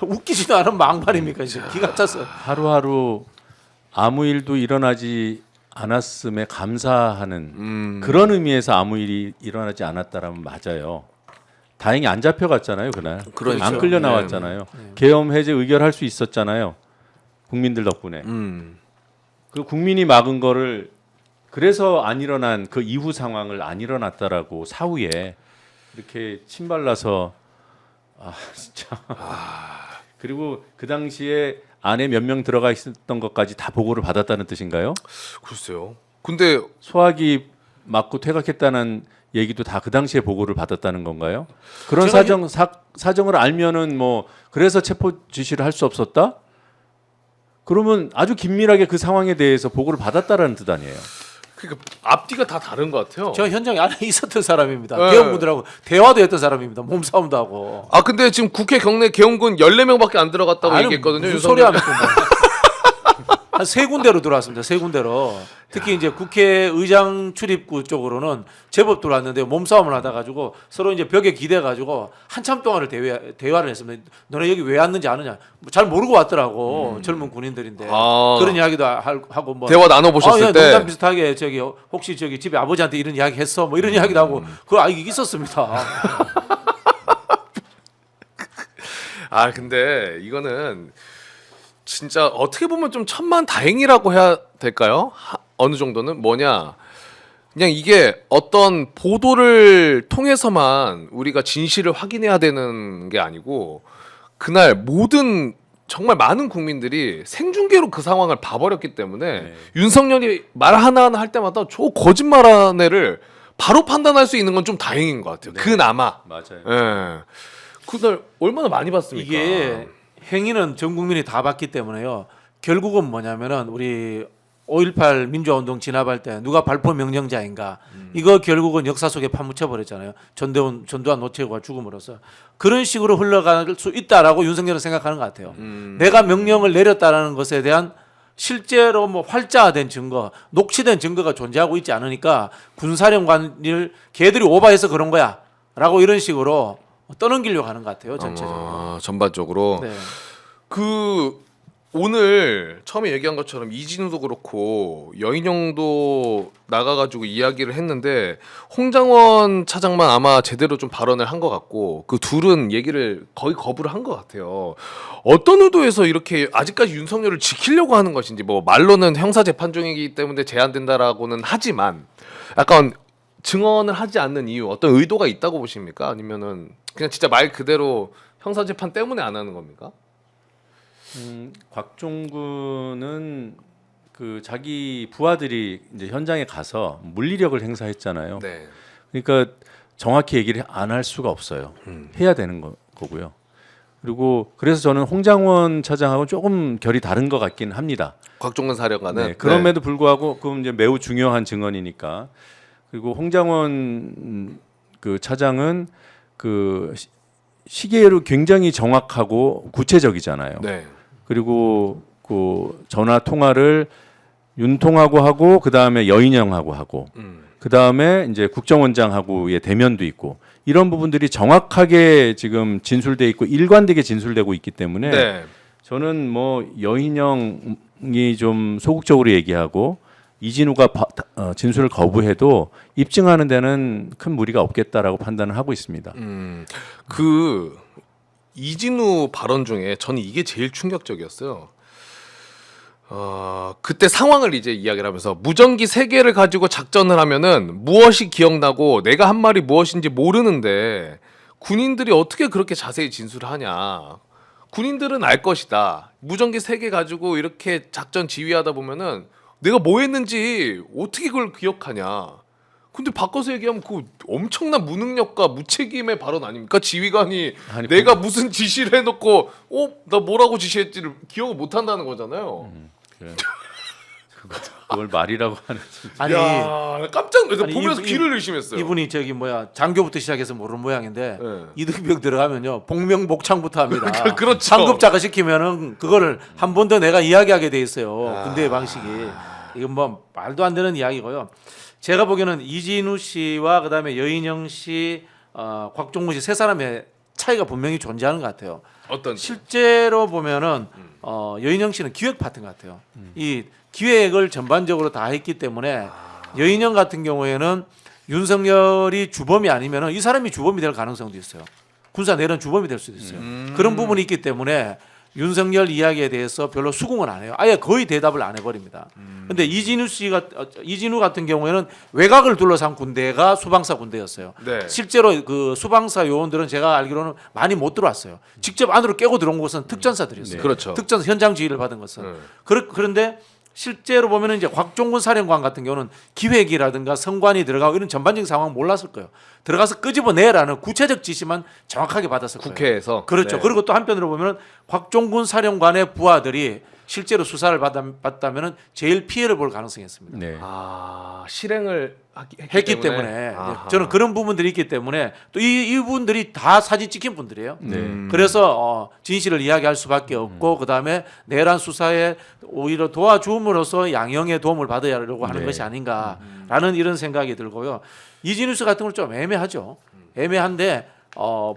웃기지도 않은 막말입니까? 진짜 기가 찼어요. 하루하루 아무 일도 일어나지 않았음에 감사하는 그런 의미에서 아무 일이 일어나지 않았다라면 맞아요. 다행히 안 잡혀갔잖아요 그날. 그렇죠. 안 끌려 나왔잖아요. 계엄 해제 의결할 수 있었잖아요. 국민들 덕분에. 그 국민이 막은 거를 그래서 안 일어난 그 이후 상황을 안 일어났다라고 사후에 이렇게 침발라서 진짜. 그리고 그 당시에 안에 몇 명 들어가 있었던 것까지 다 보고를 받았다는 뜻인가요? 글쎄요. 근데 소화기 맞고 퇴각했다는 얘기도 다 그 당시에 보고를 받았다는 건가요? 그런 제가 사정을 알면은 뭐 그래서 체포 지시를 할 수 없었다? 그러면 아주 긴밀하게 그 상황에 대해서 보고를 받았다라는 뜻 아니에요? 그러니까 앞뒤가 다 다른 것 같아요. 제가 현장에 안에 있었던 사람입니다. 네. 계엄군들하고 대화도 했던 사람입니다. 몸싸움도 하고. 아 근데 지금 국회 경내 계엄군 14명밖에 안 들어갔다고 아니, 얘기했거든요. 무슨 소리 윤석열. 합니까? 한 세 군데로 들어왔습니다. 세 군데로. 특히 이제 국회의장 출입구 쪽으로는 제법 들어왔는데 몸싸움을 하다 가지고 서로 이제 벽에 기대 가지고 한참 동안을 대화를 했습니다. 너네 여기 왜 왔는지 아느냐? 잘 모르고 왔더라고. 젊은 군인들인데 아. 그런 이야기도 하고 뭐 대화 나눠보셨을 때 농담 비슷하게 저기 혹시 저기 집에 아버지한테 이런 이야기 했어? 뭐 이런 이야기도 하고 그거 있었습니다. 아 근데 이거는 진짜 어떻게 보면 좀 천만다행이라고 해야 될까요? 어느 정도는 뭐냐 그냥 이게 어떤 보도를 통해서만 우리가 진실을 확인해야 되는 게 아니고 그날 모든 정말 많은 국민들이 생중계로 그 상황을 봐버렸기 때문에 네. 윤석열이 말 하나하나 할 때마다 저 거짓말한 애를 바로 판단할 수 있는 건 좀 다행인 것 같아요. 네. 그나마. 맞아요. 예. 그날 얼마나 많이 봤습니까? 이게 행위는 전 국민이 다 봤기 때문에요. 결국은 뭐냐면은 우리 5.18 민주화운동 진압할 때 누가 발포 명령자인가 이거 결국은 역사 속에 파묻혀 버렸잖아요. 전두환 노태우가 죽음으로써 그런 식으로 흘러갈 수 있다라고 윤석열은 생각하는 것 같아요. 내가 명령을 내렸다라는 것에 대한 실제로 뭐 활자화된 증거, 녹취된 증거가 존재하고 있지 않으니까 군사령관을 걔들이 오바해서 그런 거야라고 이런 식으로 떠넘기려고 하는 것 같아요. 전체적으로. 전반적으로 네. 그 오늘 처음에 얘기한 것처럼 이진우도 그렇고 여인영도 나가가지고 이야기를 했는데 홍장원 차장만 아마 제대로 좀 발언을 한 것 같고 그 둘은 얘기를 거의 거부를 한 것 같아요. 어떤 의도에서 이렇게 아직까지 윤석열을 지키려고 하는 것인지 뭐 말로는 형사 재판 중이기 때문에 제한된다라고는 하지만 약간 증언을 하지 않는 이유 어떤 의도가 있다고 보십니까? 아니면은 그냥 진짜 말 그대로 형사 재판 때문에 안 하는 겁니까? 곽종군은 그 자기 부하들이 이제 현장에 가서 물리력을 행사했잖아요. 네. 그러니까 정확히 얘기를 안 할 수가 없어요. 해야 되는 거고요. 그리고 그래서 저는 홍장원 차장하고 조금 결이 다른 것 같긴 합니다. 곽종근 사령관은 네, 그럼에도 불구하고 그건 이제 매우 중요한 증언이니까. 그리고 홍장원 그 차장은 그 시계로 굉장히 정확하고 구체적이잖아요. 네. 그리고 그 전화 통화를 윤통하고 하고 그 다음에 여인영하고 하고 그 다음에 이제 국정원장하고의 대면도 있고 이런 부분들이 정확하게 지금 진술돼 있고 일관되게 진술되고 있기 때문에 네. 저는 뭐 여인영이 좀 소극적으로 얘기하고 이진우가 진술을 거부해도 입증하는 데는 큰 무리가 없겠다라고 판단을 하고 있습니다. 그 이진우 발언 중에 저는 이게 제일 충격적이었어요. 그때 상황을 이제 이야기를 하면서 무전기 3개를 가지고 작전을 하면은 무엇이 기억나고 내가 한 말이 무엇인지 모르는데 군인들이 어떻게 그렇게 자세히 진술을 하냐. 군인들은 알 것이다. 무전기 3개 가지고 이렇게 작전 지휘하다 보면은 내가 뭐 했는지 어떻게 그걸 기억하냐. 근데 바꿔서 얘기하면 그 엄청난 무능력과 무책임의 발언 아닙니까? 지휘관이 아니, 내가 무슨 지시를 해놓고 나 뭐라고 지시했지를 기억을 못한다는 거잖아요. 그래. 그걸 말이라고 하는지. 아니 야, 깜짝 놀라서 아니, 보면서 이- 귀를 의심했어요. 이분이 저기 뭐야 장교부터 시작해서 모르는 모양인데 네. 이등병 들어가면요 복명복창부터 합니다. 그렇죠. 상급자가 시키면은 그거를 한 번 더 내가 이야기하게 돼 있어요. 아. 군대의 방식이 이건 뭐 말도 안 되는 이야기고요. 제가 보기에는 이진우 씨와 그다음에 여인영 씨, 곽종문 씨 세 사람의 차이가 분명히 존재하는 것 같아요. 어떤 실제로 보면은 여인영 씨는 기획 파트인 것 같아요. 이 기획을 전반적으로 다 했기 때문에 여인영 같은 경우에는 윤석열이 주범이 아니면은 이 사람이 주범이 될 가능성도 있어요. 군사 내란 주범이 될 수도 있어요. 그런 부분이 있기 때문에 윤석열 이야기에 대해서 별로 수긍을 안 해요. 아예 거의 대답을 안 해버립니다. 근데 이진우 같은 경우에는 외곽을 둘러싼 군대가 수방사 군대였어요. 네. 실제로 그 수방사 요원들은 제가 알기로는 많이 못 들어왔어요. 직접 안으로 깨고 들어온 것은 특전사들이었어요. 그렇죠. 특전사 현장 지휘를 받은 것은. 그런데 실제로 보면은 이제 곽종군 사령관 같은 경우는 기획이라든가 선관이 들어가고 이런 전반적인 상황 몰랐을 거예요. 들어가서 끄집어내라는 구체적 지시만 정확하게 받았을 거예요. 국회에서 그렇죠. 네. 그리고 또 한편으로 보면 곽종군 사령관의 부하들이 실제로 수사를 받다면은 제일 피해를 볼 가능성이 있습니다. 네. 실행을 했기 때문에 아하. 저는 그런 부분들이 있기 때문에 또 이분들이 다 사진 찍힌 분들이에요. 네. 그래서 진실을 이야기할 수밖에 없고 그다음에 내란 수사에 오히려 도와줌으로써 양형의 도움을 받으려고 하는 네. 것이 아닌가라는 이런 생각이 들고요. 이진우 씨 같은 건 좀 애매하죠. 애매한데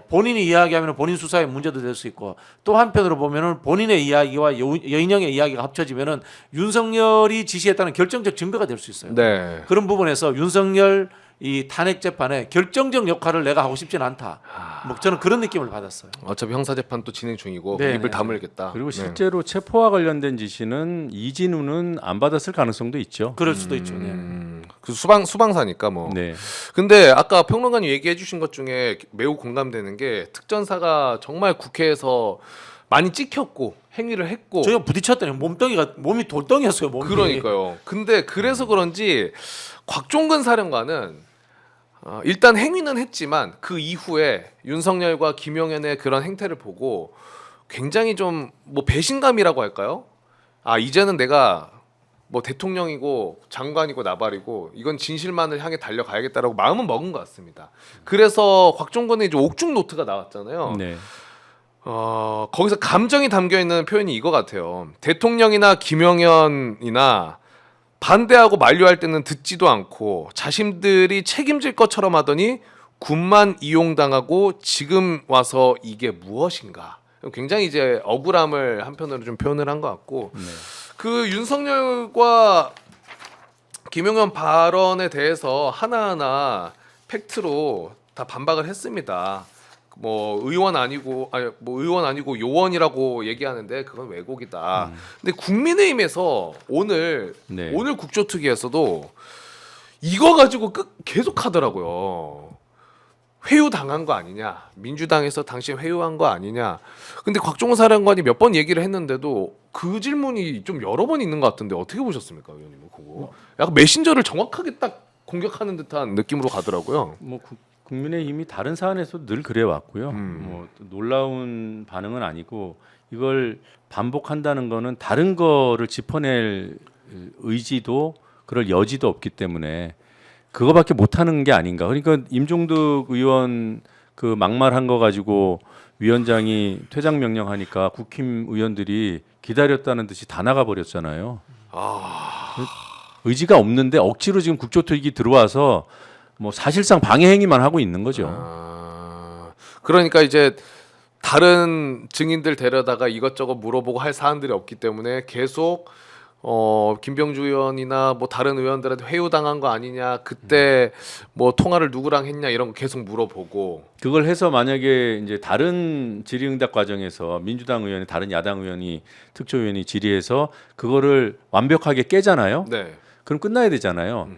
본인이 이야기하면 본인 수사에 문제도 될 수 있고 또 한편으로 보면은 본인의 이야기와 여인영의 이야기가 합쳐지면은 윤석열이 지시했다는 결정적 증거가 될 수 있어요. 네. 그런 부분에서 윤석열 이 탄핵 재판에 결정적 역할을 내가 하고 싶지는 않다. 뭐 저는 그런 느낌을 받았어요. 어차피 형사 재판 또 진행 중이고 네, 입을 네. 다물겠다. 그리고 네. 실제로 체포와 관련된 지시는 이진우는 안 받았을 가능성도 있죠. 그럴 수도 있죠. 네. 그 수방사니까 뭐. 네. 근데 아까 평론가님 얘기해 주신 것 중에 매우 공감되는 게 특전사가 정말 국회에서 많이 찍혔고 행위를 했고 저희가 부딪혔더니 몸이 돌덩이였어요. 몸이. 그러니까요. 근데 그래서 그런지 곽종근 사령관은 일단 행위는 했지만 그 이후에 윤석열과 김용현의 그런 행태를 보고 굉장히 좀 뭐 배신감이라고 할까요? 이제는 내가 뭐 대통령이고 장관이고 나발이고 이건 진실만을 향해 달려가야겠다라고 마음은 먹은 것 같습니다. 그래서 곽종근의 이제 옥중 노트가 나왔잖아요. 네. 거기서 감정이 담겨 있는 표현이 이거 같아요. 대통령이나 김용현이나 반대하고 만류할 때는 듣지도 않고 자신들이 책임질 것처럼 하더니 군만 이용당하고 지금 와서 이게 무엇인가? 굉장히 이제 억울함을 한편으로 좀 표현을 한 것 같고 그 윤석열과 김용현 발언에 대해서 하나하나 팩트로 다 반박을 했습니다. 뭐 의원 아니고 요원이라고 얘기하는데 그건 왜곡이다. 근데 국민의힘에서 오늘 네. 국조특위에서도 이거 가지고 계속 하더라고요. 회유 당한 거 아니냐? 민주당에서 당신 회유한 거 아니냐? 근데 곽종훈 사령관이 몇 번 얘기를 했는데도 그 질문이 좀 여러 번 있는 것 같은데 어떻게 보셨습니까, 의원님은 그거? 약간 메신저를 정확하게 딱 공격하는 듯한 느낌으로 가더라고요. 뭐 국민의힘이 다른 사안에서 늘 그래 왔고요. 뭐 놀라운 반응은 아니고 이걸 반복한다는 거는 다른 거를 짚어낼 의지도 그럴 여지도 없기 때문에 그거밖에 못하는 게 아닌가. 그러니까 임종득 의원 그 막말한 거 가지고 위원장이 퇴장 명령하니까 국힘 의원들이 기다렸다는 듯이 다 나가 버렸잖아요. 의지가 없는데 억지로 지금 국조특위 들어와서 뭐 사실상 방해 행위만 하고 있는 거죠. 그러니까 이제 다른 증인들 데려다가 이것저것 물어보고 할 사안들이 없기 때문에 계속 김병주 의원이나 뭐 다른 의원들한테 회유당한 거 아니냐, 그때 뭐 통화를 누구랑 했냐 이런 거 계속 물어보고 그걸 해서 만약에 이제 다른 질의응답 과정에서 민주당 의원이 다른 야당 의원이 특조위원이 질의해서 그거를 완벽하게 깨잖아요. 네. 그럼 끝나야 되잖아요.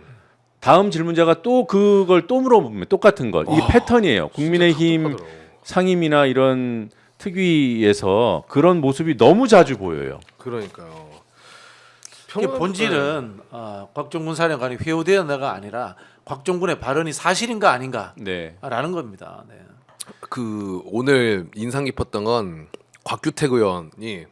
다음 질문자가 또 그걸 또 물어보면 똑같은 걸. 이게 패턴이에요. 국민의힘 똑똑하더라고. 상임이나 이런 특위에서 그런 모습이 너무 자주 보여요. 그러니까요. 이게 본질은 곽종군 사령관이 회유되었나가 아니라 곽종군의 발언이 사실인가 아닌가라는 네. 겁니다. 네. 그 오늘 인상 깊었던 건 곽규택 의원이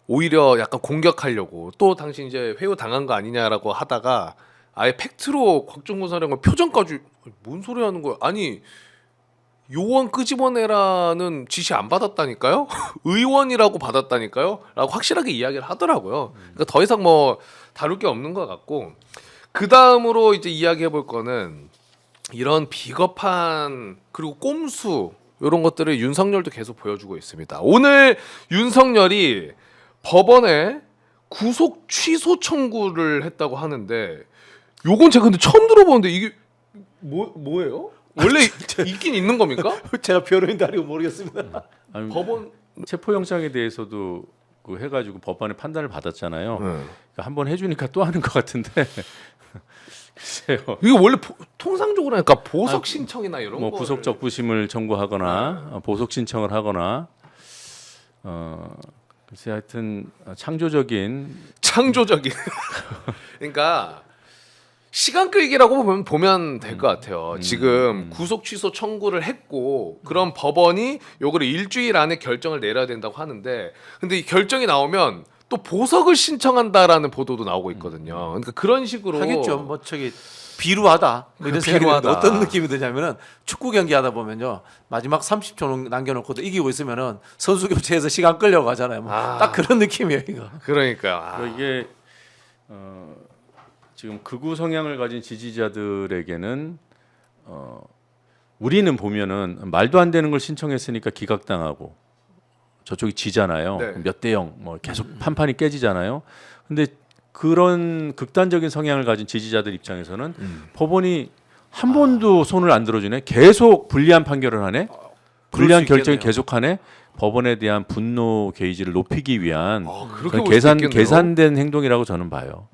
오히려 약간 공격하려고 또 당신 이제 회유 당한 거 아니냐라고 하다가 아예 팩트로 곽종군 사령관 표정까지 뭔 소리 하는 거야? 아니 요원 끄집어내라는 지시 안 받았다니까요? 의원이라고 받았다니까요? 라고 확실하게 이야기를 하더라고요. 그러니까 더 이상 뭐 다룰 게 없는 것 같고 그 다음으로 이제 이야기해 볼 거는 이런 비겁한 그리고 꼼수 이런 것들을 윤석열도 계속 보여주고 있습니다. 오늘 윤석열이 법원에 구속 취소 청구를 했다고 하는데 요건 제가 근데 처음 들어보는데 이게 뭐예요? 원래 있긴 있는 겁니까? 제가 변호인도 아니고 모르겠습니다. 아니, 법원 체포영장에 대해서도 그 해가지고 법원의 판단을 받았잖아요. 네. 그러니까 한번 해주니까 또 하는 것 같은데 글쎄요. 이게 원래 통상적으로 하니까 보석 신청이나 이런 뭐 거 구속 적부심을 청구하거나 보석 신청을 하거나 글쎄 하여튼 창조적인 그러니까 시간 끌기라고 보면 될 것 같아요. 지금 구속 취소 청구를 했고 그럼 법원이 요거를 일주일 안에 결정을 내려야 된다고 하는데 근데 이 결정이 나오면 또 보석을 신청한다라는 보도도 나오고 있거든요. 그러니까 그런 식으로 하겠죠. 뭐 저기 비루하다 뭐 이런 생각이 비루하다. 드는데 어떤 느낌이 드냐면은 축구 경기 하다 보면요 마지막 30초 남겨놓고도 이기고 있으면은 선수 교체해서 시간 끌려고 하잖아요. 뭐 딱 그런 느낌이에요 이거. 그러니까 이게 지금 극우 성향을 가진 지지자들에게는 우리는 보면은 말도 안 되는 걸 신청했으니까 기각당하고 저쪽이 지잖아요. 네. 몇 대 0 뭐 계속 판판이 깨지잖아요. 근데 그런 극단적인 성향을 가진 지지자들 입장에서는 법원이 한 번도 손을 안 들어주네. 계속 불리한 판결을 하네. 불리한 수 결정이 있겠네요. 계속하네. 법원에 대한 분노 게이지를 높이기 위한 그렇게 볼 수도 있겠네요. 계산된 행동이라고 저는 봐요.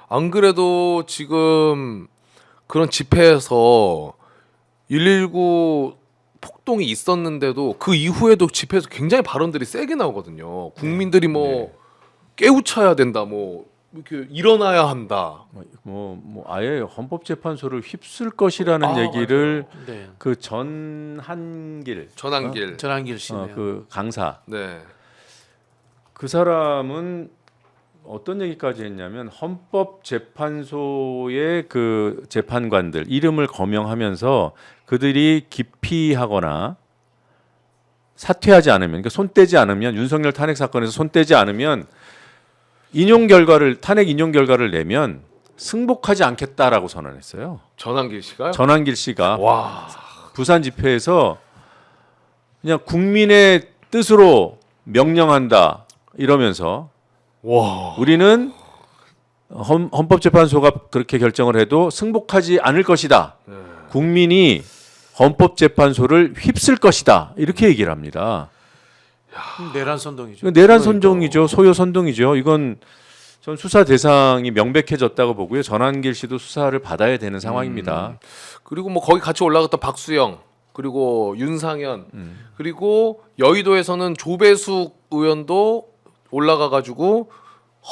안 그래도 지금 그런 집회에서 119 폭동이 있었는데도 그 이후에도 집회에서 굉장히 발언들이 세게 나오거든요. 국민들이 뭐 깨우쳐야 된다, 뭐 이렇게 일어나야 한다. 뭐 아예 헌법재판소를 휩쓸 것이라는 얘기를 네. 그 전한길 전환길. 전한길 씨네요. 그 강사 네. 그 사람은 어떤 얘기까지 했냐면 헌법재판소의 그 재판관들 이름을 거명하면서 그들이 기피하거나 사퇴하지 않으면 그러니까 손 떼지 않으면 윤석열 탄핵 사건에서 손 떼지 않으면 탄핵 인용 결과를 내면 승복하지 않겠다라고 선언했어요. 전환길 씨가요? 전한길 씨가 와. 부산 집회에서 그냥 국민의 뜻으로 명령한다 이러면서 와. 우리는 헌법재판소가 그렇게 결정을 해도 승복하지 않을 것이다. 네. 국민이 헌법재판소를 휩쓸 것이다. 이렇게 얘기를 합니다. 내란 선동이죠. 이건 내란 선동이죠. 소요 선동이죠. 이건 전 수사 대상이 명백해졌다고 보고요. 전한길 씨도 수사를 받아야 되는 상황입니다. 그리고 뭐 거기 같이 올라갔던 박수영 그리고 윤상현 그리고 여의도에서는 조배숙 의원도 올라가 가지고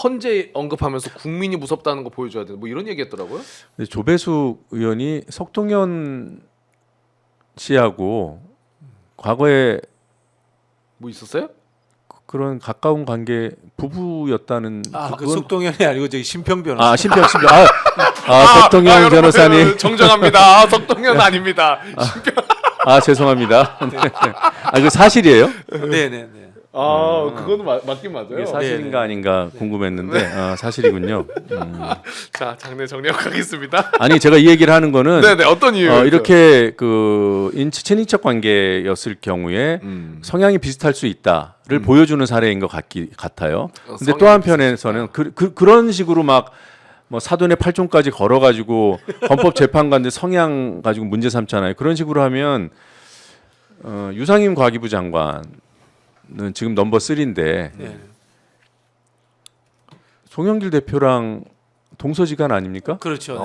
헌재 언급하면서 국민이 무섭다는 거 보여줘야 돼. 뭐 이런 얘기했더라고요. 근데 조배숙 의원이 석동현 씨하고 과거에 뭐 있었어요? 그런 가까운 관계 부부였다는 그 그건- 석동현이 아니고 저기 심평 변호사. 심평 석동현 여러분, 변호사님 정정합니다. 석동현 아닙니다. 죄송합니다. 네. 그 사실이에요? 네네네. 그거는 맞긴 맞아요. 이게 사실인가 네. 아닌가 궁금했는데 사실이군요. 자, 장례 정리하겠습니다. 아니 제가 이 얘기를 하는 거는 네네, 어떤 이유? 이렇게 그 친인척 관계였을 경우에 성향이 비슷할 수 있다를 보여주는 사례인 것 같아요. 근데 또 성향이 한편에서는 그런 식으로 막 뭐 사돈의 팔종까지 걸어가지고 헌법재판관들 성향 가지고 문제 삼잖아요. 그런 식으로 하면 유상임 과기부 장관은 지금 넘버 3인데 네. 송영길 대표랑 동서지간 아닙니까? 그렇죠. 네.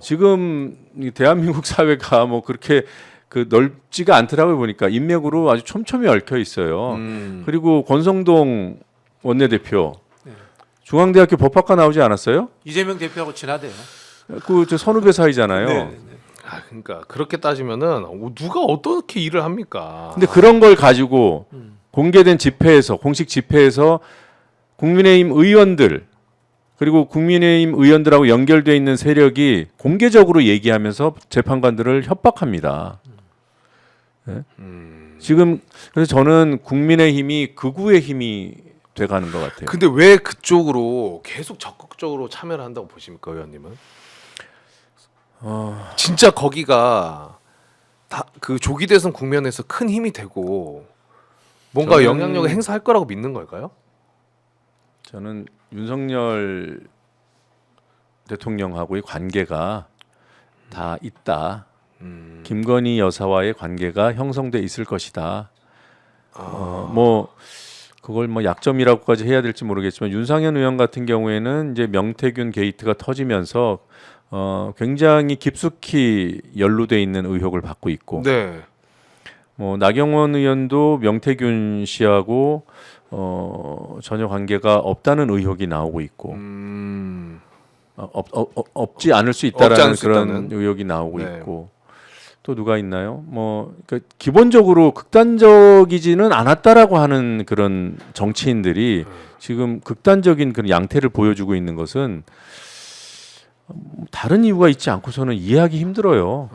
지금 이 대한민국 사회가 뭐 그렇게 그 넓지가 않더라고요. 보니까 인맥으로 아주 촘촘히 얽혀 있어요. 그리고 권성동 원내대표 중앙대학교 법학과 나오지 않았어요? 이재명 대표하고 친하대요. 그 저 선후배 사이잖아요. 네. 그러니까 그렇게 따지면은 누가 어떻게 일을 합니까? 근데 그런 걸 가지고 공개된 집회에서 공식 집회에서 국민의힘 의원들 그리고 국민의힘 의원들하고 연결돼 있는 세력이 공개적으로 얘기하면서 재판관들을 협박합니다. 네? 지금 그래서 저는 국민의힘이 극우의 힘이 돼가는 것 같아요. 근데 왜 그쪽으로 계속 적극적으로 참여를 한다고 보십니까, 의원님은? 진짜 거기가 다 그 조기 대선 국면에서 큰 힘이 되고 뭔가 저는- 영향력을 행사할 거라고 믿는 걸까요? 저는 윤석열 대통령하고의 관계가 다 있다. 김건희 여사와의 관계가 형성돼 있을 것이다. 뭐 그걸 뭐 약점이라고까지 해야 될지 모르겠지만 윤상현 의원 같은 경우에는 이제 명태균 게이트가 터지면서 굉장히 깊숙이 연루돼 있는 의혹을 받고 있고, 네. 뭐 나경원 의원도 명태균 씨하고 전혀 관계가 없다는 의혹이 나오고 있고, 없지 않을 수 없지 있다라는 않을 수 그런 있다는. 의혹이 나오고 네. 있고, 또 누가 있나요? 뭐 그러니까 기본적으로 극단적이지는 않았다라고 하는 그런 정치인들이 지금 극단적인 그런 양태를 보여주고 있는 것은 다른 이유가 있지 않고서는 이해하기 힘들어요.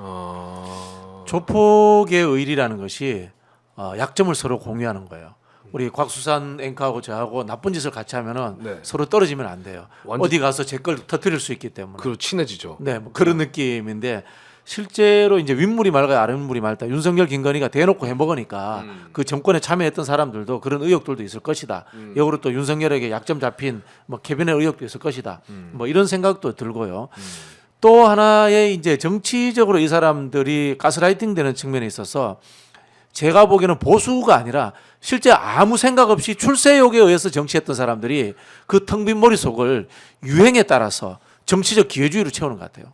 조폭의 의리라는 것이 약점을 서로 공유하는 거예요. 우리 곽수산 앵커하고 저하고 나쁜 짓을 같이 하면은 네. 서로 떨어지면 안 돼요. 완전- 어디 가서 제 걸 터뜨릴 수 있기 때문에. 그 친해지죠. 네, 뭐 그런 느낌인데 실제로 이제 윗물이 맑아야 아랫물이 맑다. 윤석열, 김건희가 대놓고 해먹으니까 그 정권에 참여했던 사람들도 그런 의혹들도 있을 것이다. 역으로 또 윤석열에게 약점 잡힌 뭐 캐비넷 의혹도 있을 것이다. 뭐 이런 생각도 들고요. 또 하나의 이제 정치적으로 이 사람들이 가스라이팅되는 측면에 있어서 제가 보기에는 보수가 아니라 실제 아무 생각 없이 출세욕에 의해서 정치했던 사람들이 그 텅 빈 머릿속을 유행에 따라서 정치적 기회주의로 채우는 것 같아요.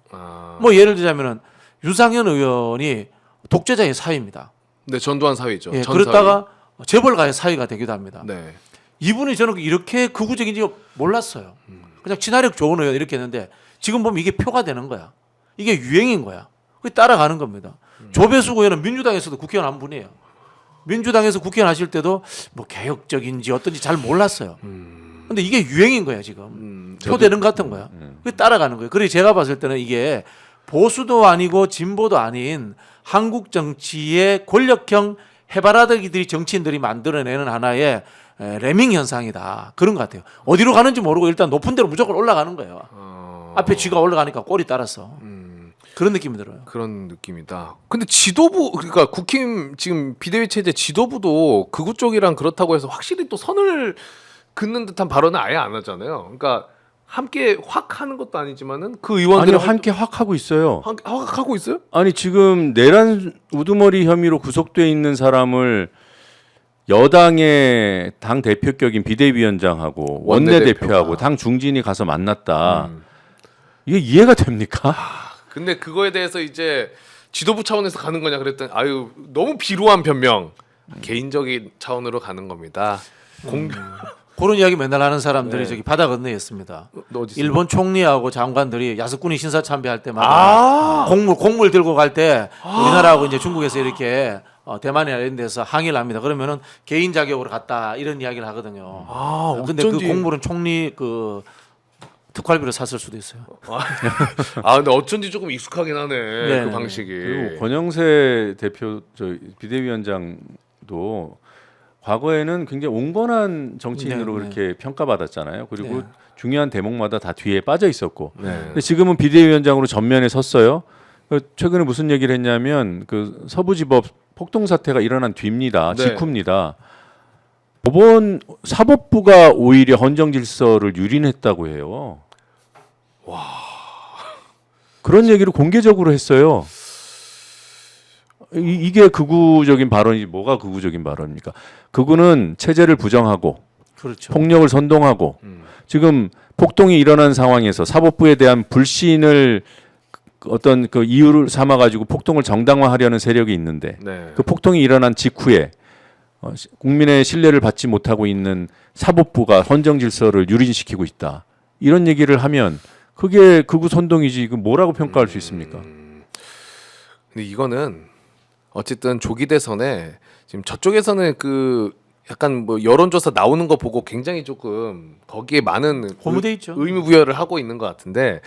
뭐 예를 들자면은 윤상현 의원이 독재자의 사위입니다. 네, 전두환 사위죠. 예, 전 그렇다가 재벌가의 사위가 되기도 합니다. 사위. 네. 이분이 저는 이렇게 극우적인지 몰랐어요. 그냥 친화력 좋은 의원 이렇게 했는데 지금 보면 이게 표가 되는 거야. 이게 유행인 거야. 그게 따라가는 겁니다. 조배수 의원은 민주당에서도 국회의원 한 분이에요. 민주당에서 국회의원 하실 때도 뭐 개혁적인지 어떤지 잘 몰랐어요. 근데 이게 유행인 거야 지금. 표되는 것 같은 거야. 그게 따라가는 거예요. 그래서 제가 봤을 때는 이게 보수도 아니고 진보도 아닌 한국 정치의 권력형 해바라기들이 정치인들이 만들어내는 하나의 레밍 현상이다. 그런 것 같아요. 어디로 가는지 모르고 일단 높은 데로 무조건 올라가는 거예요. 앞에 쥐가 올라가니까 꼬리 따라서. 그런 느낌이 들어요. 그런 느낌이다. 근데 지도부 그러니까 국힘 지금 비대위 체제 지도부도 극우 쪽이랑 그렇다고 해서 확실히 또 선을 긋는 듯한 발언은 아예 안 하잖아요. 그러니까 함께 확 하는 것도 아니지만은 그 아니 의원들은 함께 확 하고 있어요. 확 하고 있어요? 아니 지금 내란 우두머리 혐의로 구속돼 있는 사람을 여당의 당 대표격인 비대위원장하고 원내대표하고 당 중진이 가서 만났다. 이게 이해가 됩니까? 근데 그거에 대해서 이제 지도부 차원에서 가는 거냐 그랬더니 아유 너무 비루한 변명. 개인적인 차원으로 가는 겁니다. 그런 이야기 맨날 하는 사람들이 네. 저기 바다 건너에 있습니다. 어디 일본 총리하고 장관들이 야스쿠니 신사 참배할 때마다 곡물 들고 갈 때 우리나라하고 이제 중국에서 이렇게 대만이나 이런 데서 항의를 합니다. 그러면은 개인 자격으로 갔다 이런 이야기를 하거든요. 근데 그 어쩐지. 곡물은 총리 그 특활비로 샀을 수도 있어요. 근데 어쩐지 조금 익숙하긴 하네. 네. 그 방식이. 그리고 권영세 대표 비대위원장도 과거에는 굉장히 온건한 정치인으로 네, 네. 그렇게 평가받았잖아요. 그리고 네. 중요한 대목마다 다 뒤에 빠져 있었고. 네. 근데 지금은 비대위원장으로 전면에 섰어요. 최근에 무슨 얘기를 했냐면 그 서부지법 폭동 사태가 일어난 뒤입니다. 네. 직후입니다. 법원 사법부가 오히려 헌정 질서를 유린했다고 해요. 그런 얘기를 공개적으로 했어요. 이게 극우적인 발언이 뭐가 극우적인 발언입니까? 극우는 체제를 부정하고 그렇죠. 폭력을 선동하고 지금 폭동이 일어난 상황에서 사법부에 대한 불신을 어떤 그 이유를 삼아 가지고 폭동을 정당화하려는 세력이 있는데 네. 그 폭동이 일어난 직후에 국민의 신뢰를 받지 못하고 있는 사법부가 헌정 질서를 유린시키고 있다. 이런 얘기를 하면 그게 극우 선동이지. 그 뭐라고 평가할 수 있습니까? 근데 이거는 어쨌든 조기 대선에 지금 저쪽에서는 그 약간 뭐 여론조사 나오는 거 보고 굉장히 조금 거기에 많은 고무돼 있죠. 의미 부여를 하고 있는 것 같은데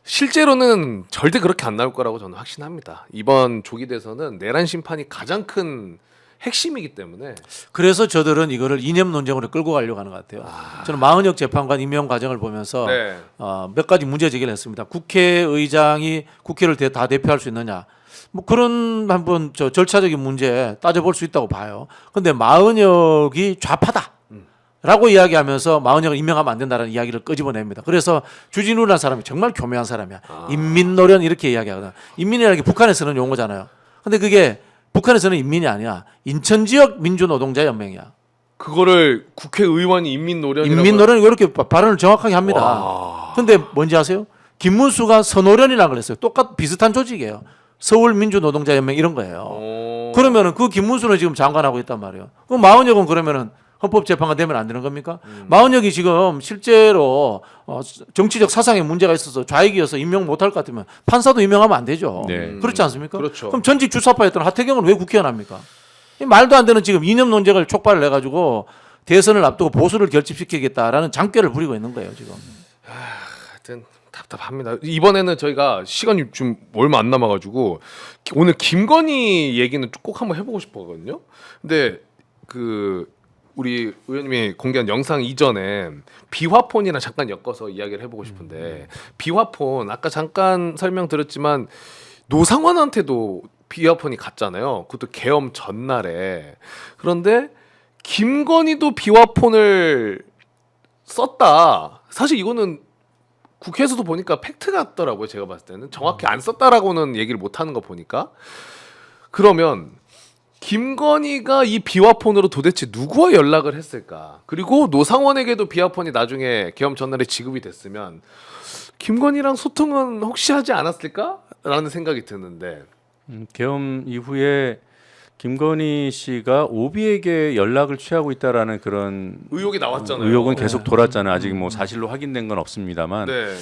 실제로는 절대 그렇게 안 나올 거라고 저는 확신합니다. 이번 조기 대선은 내란 심판이 가장 큰 핵심이기 때문에 그래서 저들은 이거를 이념 논쟁으로 끌고 가려고 하는 것 같아요. 저는 마은혁 재판관 임명 과정을 보면서 네. 몇 가지 문제 제기를 했습니다. 국회의장이 국회를 다 대표할 수 있느냐. 뭐 그런 한번 저 절차적인 문제 따져볼 수 있다고 봐요. 근데 마은혁이 좌파다. 라고 이야기하면서 마은혁을 임명하면 안 된다는 이야기를 끄집어냅니다. 그래서 주진우라는 사람이 정말 교묘한 사람이야. 인민노련 이렇게 이야기하거든. 인민이라는 게 북한에 쓰는 용어잖아요. 근데 그게 북한에서는 인민이 아니야. 인천 지역 민주노동자 연맹이야. 그거를 국회의원이 인민노련이라고 인민노련이 이렇게 발언을 정확하게 합니다. 와. 근데 뭔지 아세요? 김문수가 선노련이라는 걸 했어요. 비슷한 조직이에요. 서울민주노동자연맹 이런 거예요. 오. 그러면은 그 김문수는 지금 장관하고 있단 말이에요. 그럼 마은혁은 그러면은 헌법재판관 되면 안 되는 겁니까? 마은혁이 지금 실제로 정치적 사상에 문제가 있어서 좌익이어서 임명 못할 것 같으면 판사도 임명하면 안 되죠. 네. 그렇지 않습니까? 그렇죠. 그럼 전직 주사파였던 하태경은 왜 국회의원 합니까? 이 말도 안 되는 지금 이념 논쟁을 촉발을 해가지고 대선을 앞두고 보수를 결집시키겠다라는 장꾀를 부리고 있는 거예요 지금. 하여튼 답답합니다. 이번에는 저희가 시간이 좀 얼마 안 남아가지고 오늘 김건희 얘기는 꼭 한번 해보고 싶었거든요. 근데 그 우리 의원님이 공개한 영상 이전에 비화폰이랑 잠깐 엮어서 이야기를 해보고 싶은데 비화폰 아까 잠깐 설명드렸지만 노상원한테도 비화폰이 갔잖아요. 그것도 계엄 전날에. 그런데 김건희도 비화폰을 썼다. 사실 이거는 국회에서도 보니까 팩트 같더라고요. 제가 봤을 때는 정확히 안 썼다라고는 얘기를 못 하는 거 보니까. 그러면 김건희가 이 비화폰으로 도대체 누구와 연락을 했을까? 그리고 노상원에게도 비화폰이 나중에 계엄 전날에 지급이 됐으면 김건희랑 소통은 혹시 하지 않았을까? 라는 생각이 드는데 계엄 이후에 김건희 씨가 오비에게 연락을 취하고 있다라는 그런 의혹이 나왔잖아요. 의혹은 계속 돌았잖아요. 아직 뭐 사실로 확인된 건 없습니다만 네.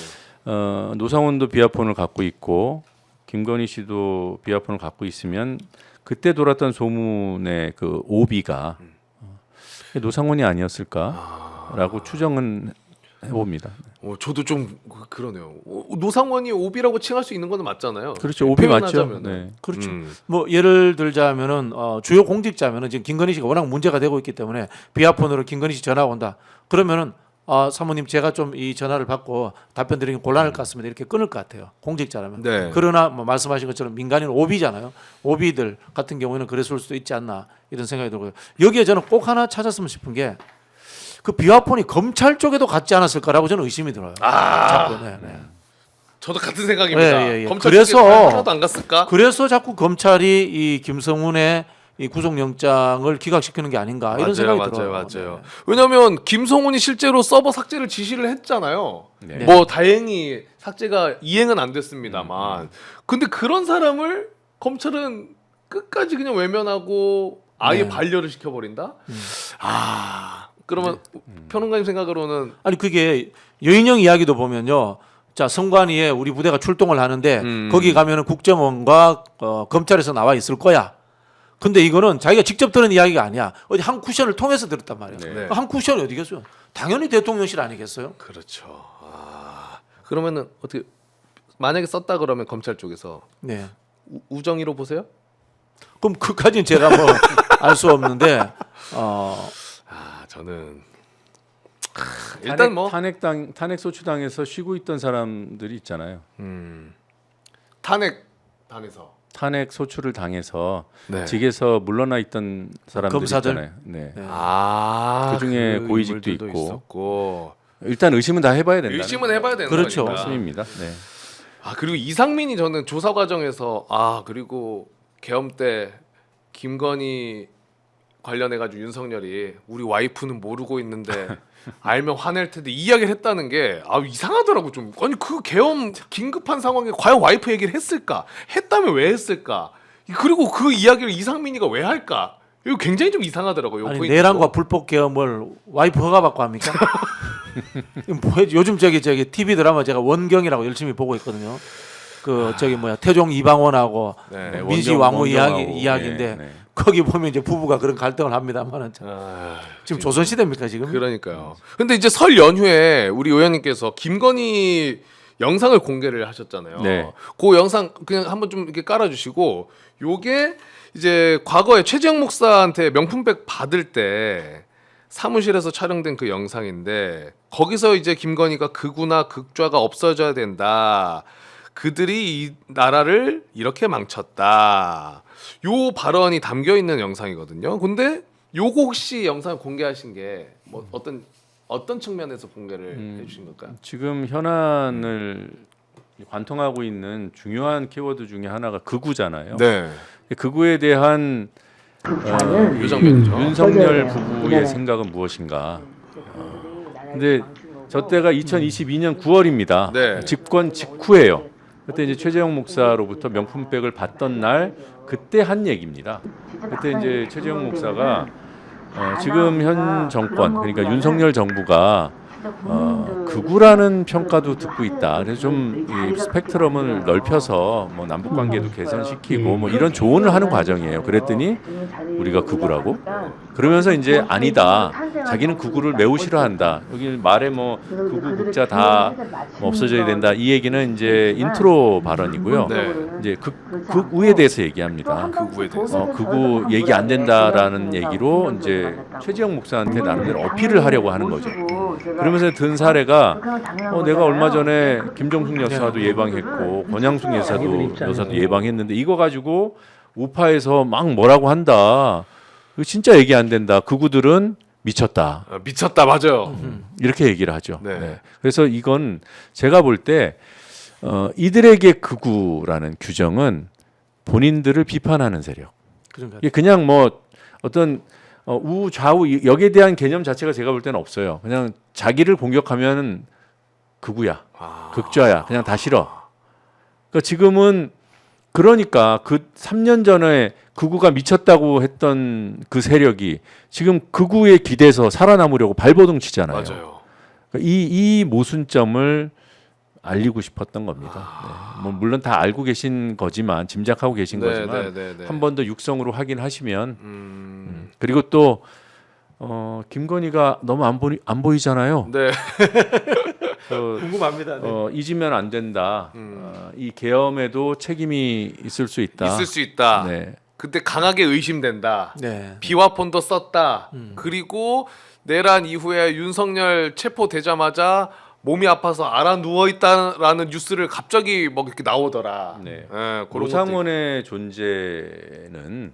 노상원도 비화폰을 갖고 있고 김건희 씨도 비화폰을 갖고 있으면 그때 돌았던 소문의 그 오비가 노상원이 아니었을까라고 추정은 해봅니다. 저도 좀 그러네요. 노상원이 오비라고 칭할 수 있는 건 맞잖아요. 그렇죠. 오비 맞죠. 표현하자면은. 네. 그렇죠. 뭐 예를 들자면은 주요 공직자면은 지금 김건희 씨가 워낙 문제가 되고 있기 때문에 비화폰으로 김건희 씨 전화가 온다. 그러면은 사모님 제가 좀 이 전화를 받고 답변 드리기 곤란할 것 같습니다. 이렇게 끊을 것 같아요. 공직자라면. 네. 그러나 뭐 말씀하신 것처럼 민간인 오비잖아요. 오비들 같은 경우에는 그랬을 수도 있지 않나 이런 생각이 들고요. 여기에 저는 꼭 하나 찾았으면 싶은 게 그 비화폰이 검찰 쪽에도 갔지 않았을까라고 저는 의심이 들어요. 자꾸, 네. 저도 같은 생각입니다. 예, 예. 검찰 그래서- 쪽에 하나도 안 갔을까? 그래서 자꾸 검찰이 이 김성훈의 이 구속영장을 기각시키는 게 아닌가 이런 생각이 들어요. 맞아요. 네. 왜냐하면 김성훈이 실제로 서버 삭제를 지시를 했잖아요. 네. 뭐 다행히 삭제가 이행은 안 됐습니다만, 근데 그런 사람을 검찰은 끝까지 그냥 외면하고 아예 네. 반려를 시켜버린다. 그러면 평론가님 생각으로는 아니 그게 여인영 이야기도 보면요. 자 성관위에 우리 부대가 출동을 하는데 거기 가면은 국정원과 검찰에서 나와 있을 거야. 근데 이거는 자기가 직접 들은 이야기가 아니야. 어디 한 쿠션을 통해서 들었단 말이야. 네. 한 쿠션이 어디겠어요? 당연히 대통령실 아니겠어요? 그렇죠. 그러면은 어떻게 만약에 썼다 그러면 검찰 쪽에서 네. 우정이로 보세요? 그럼 그까지는 제가 뭐 알 수 없는데 저는 일단 뭐 탄핵 소추당해서 쉬고 있던 사람들이 있잖아요. 탄핵 당해서 탄핵 소추를 당해서 네. 직에서 물러나 있던 사람들이 검사들? 있잖아요. 네. 그 그중에 고위직도 인물들도 있고. 있었고. 일단 의심은 다 해봐야 된다. 의심은 해봐야 되는 그렇죠. 거니까. 말씀입니다. 네. 그리고 이상민이 저는 조사 과정에서 그리고 계엄 때 김건희 관련해 가지고 윤석열이 우리 와이프는 모르고 있는데 알면 화낼 텐데 이 이야기를 했다는 게 이상하더라고 좀. 아니 그 계엄 긴급한 상황에 과연 와이프 얘기를 했을까? 했다면 왜 했을까? 그리고 그 이야기를 이상민이가 왜 할까? 이거 굉장히 좀 이상하더라고요. 아니 내란과 불법 계엄을 와이프 허가받고 합니까? 이거 뭐예요? 요즘 저기 TV 드라마 제가 원경이라고 열심히 보고 있거든요. 태종 이방원하고 네, 민씨 원경, 왕후 원경하고. 이야기인데 네. 거기 보면 이제 부부가 그런 갈등을 합니다만은 지금 조선 시대입니까 지금? 그러니까요. 근데 이제 설 연휴에 우리 의원님께서 김건희 영상을 공개를 하셨잖아요. 네. 그 영상 그냥 한번 좀 이렇게 깔아주시고 요게 이제 과거에 최재형 목사한테 명품백 받을 때 사무실에서 촬영된 그 영상인데 거기서 이제 김건희가 극우나 극좌가 없어져야 된다. 그들이 이 나라를 이렇게 망쳤다. 요 발언이 담겨 있는 영상이거든요. 근데 요거 혹시 영상 공개하신 게 뭐 어떤 측면에서 공개를 해주신 걸까요? 지금 현안을 관통하고 있는 중요한 키워드 중에 하나가 극우잖아요. 네. 극우에 대한 요 장면이죠. 윤석열 부부의 생각은 무엇인가? 근데 저 때가 2022년 9월입니다. 네. 집권 직후예요. 그때 이제 최재형 목사로부터 명품백을 받던 날 그때 한 얘기입니다. 그때 이제 최재형 목사가 지금 현 정권 그러니까 윤석열 정부가 극우라는 평가도 듣고 있다. 그래서 좀 이 스펙트럼을 넓혀서 뭐 남북 관계도 개선시키고 뭐 이런 조언을 하는 과정이에요. 그랬더니 우리가 극우라고? 그러면서 이제 아니다. 자기는 극우를 매우 싫어한다. 여기 말에 뭐 극우 극자 다 뭐 없어져야 된다. 이 얘기는 이제 인트로 발언이고요. 네. 이제 극우에 대해서 얘기합니다. 극우에 대해서. 극우 얘기 안 된다라는 얘기로 이제 최지영 목사한테 나름대로 어필을 하려고 하는 거죠. 그러면서 든 사례가 내가 얼마 전에 김정숙 여사도 예방했고 권양숙 여사도 예방했는데 이거 가지고 우파에서 막 뭐라고 한다. 이거 진짜 얘기 안 된다. 극우들은 미쳤다. 미쳤다 맞아요. 이렇게 얘기를 하죠. 네. 네. 그래서 이건 제가 볼 때 이들에게 극우라는 규정은 본인들을 비판하는 세력. 그런가요? 이게 그냥 뭐 어떤 우좌우 여기에 대한 개념 자체가 제가 볼 때는 없어요. 그냥 자기를 공격하면 극우야, 극좌야, 그냥 다 싫어. 그러니까 지금은 그러니까 그 3년 전에 극우가 미쳤다고 했던 그 세력이 지금 극우에 기대서 살아남으려고 발버둥 치잖아요. 맞아요. 그러니까 이 모순점을 알리고 싶었던 겁니다. 네. 뭐 물론 다 알고 계신 거지만 짐작하고 계신 거지만 한 번 더 육성으로 확인하시면 그리고 또 김건희가 너무 안 보이잖아요. 네. 궁금합니다. 네. 잊으면 안 된다. 이 계엄에도 책임이 있을 수 있다. 있을 수 있다. 네. 그때 강하게 의심된다. 네. 비화폰도 썼다. 그리고 내란 이후에 윤석열 체포되자마자 몸이 아파서 알아 누워 있다라는 뉴스를 갑자기 뭐 이렇게 나오더라. 네. 그런 것도 노상원의 존재는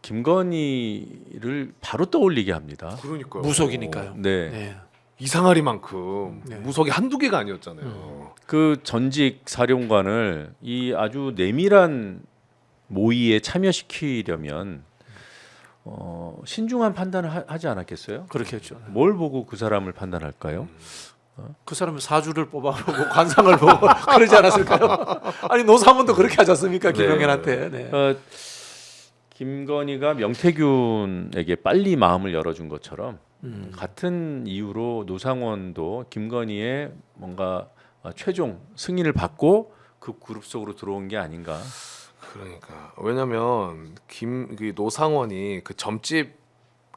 김건희를 바로 떠올리게 합니다. 그러니까요. 무속이니까요. 네. 네. 이상하리만큼 네. 무속이 한두 개가 아니었잖아요. 그 전직 사령관을 이 아주 내밀한 모의에 참여시키려면 신중한 판단을 하지 않았겠어요? 그렇겠죠. 뭘 보고 그 사람을 판단할까요? 그 사람은 사주를 뽑아보고 관상을 보고 그러지 않았을까요? 아니 노사문도 그렇게 하지 않습니까? 김용현한테. 네. 김건희가 명태균에게 빨리 마음을 열어준 것처럼 같은 이유로 노상원도 김건희의 뭔가 최종 승인을 받고 그 그룹 속으로 들어온 게 아닌가. 그러니까 왜냐면 그 노상원이 그 점집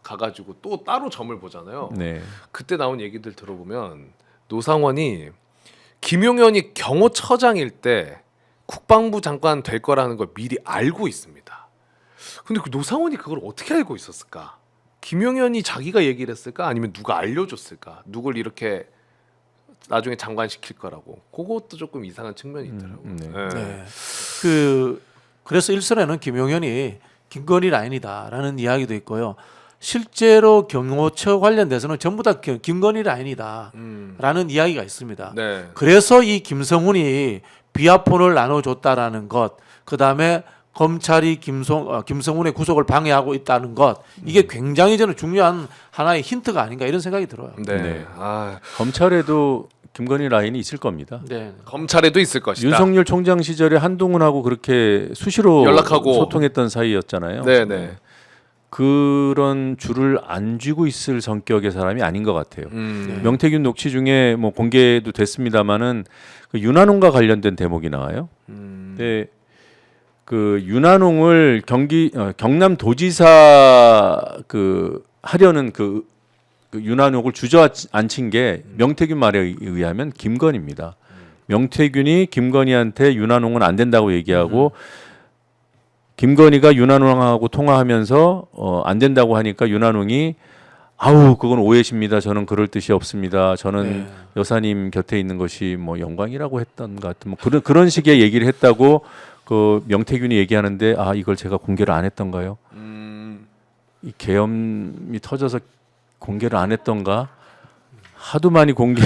가가지고 또 따로 점을 보잖아요. 네. 그때 나온 얘기들 들어보면 노상원이 김용현이 경호처장일 때 국방부 장관 될 거라는 걸 미리 알고 있습니다. 근데 그 노상원이 그걸 어떻게 알고 있었을까? 김용현이 자기가 얘기를 했을까? 아니면 누가 알려줬을까? 누굴 이렇게 나중에 장관 시킬 거라고. 그것도 조금 이상한 측면이 있더라고요. 네. 네. 네. 그래서 일선에는 김용현이 김건희 라인이다라는 이야기도 있고요. 실제로 경호처 관련돼서는 전부 다 김건희 라인이다라는 이야기가 있습니다. 네. 그래서 이 김성훈이 비아폰을 나눠줬다라는 것, 그 다음에 검찰이 김성훈의 구속을 방해하고 있다는 것, 이게 굉장히 저는 중요한 하나의 힌트가 아닌가 이런 생각이 들어요. 네. 네. 아, 검찰에도 김건희 라인이 있을 겁니다. 네. 검찰에도 있을 것이다. 윤석열 총장 시절에 한동훈하고 그렇게 수시로 연락하고 소통했던 사이였잖아요. 네, 네. 그런 줄을 안 쥐고 있을 성격의 사람이 아닌 것 같아요. 네. 명태균 녹취 중에 뭐 공개도 됐습니다만은 그 윤한홍과 관련된 대목이 나와요. 근데 그 윤한홍을 경남 도지사 하려는 그 윤한홍을 주저앉힌 게 명태균 말에 의하면 김건희입니다. 명태균이 김건희한테 윤한홍은 안 된다고 얘기하고 김건희가 윤한홍하고 통화하면서 안 된다고 하니까 윤한홍이 아우 그건 오해십니다. 저는 그럴 뜻이 없습니다. 저는 여사님 곁에 있는 것이 뭐 영광이라고 했던 것 같은 뭐 그런 식의 얘기를 했다고 그 명태균이 얘기하는데 아 이걸 제가 공개를 안 했던가요? 이 계엄이 터져서 공개를 안 했던가? 하도 많이 공개.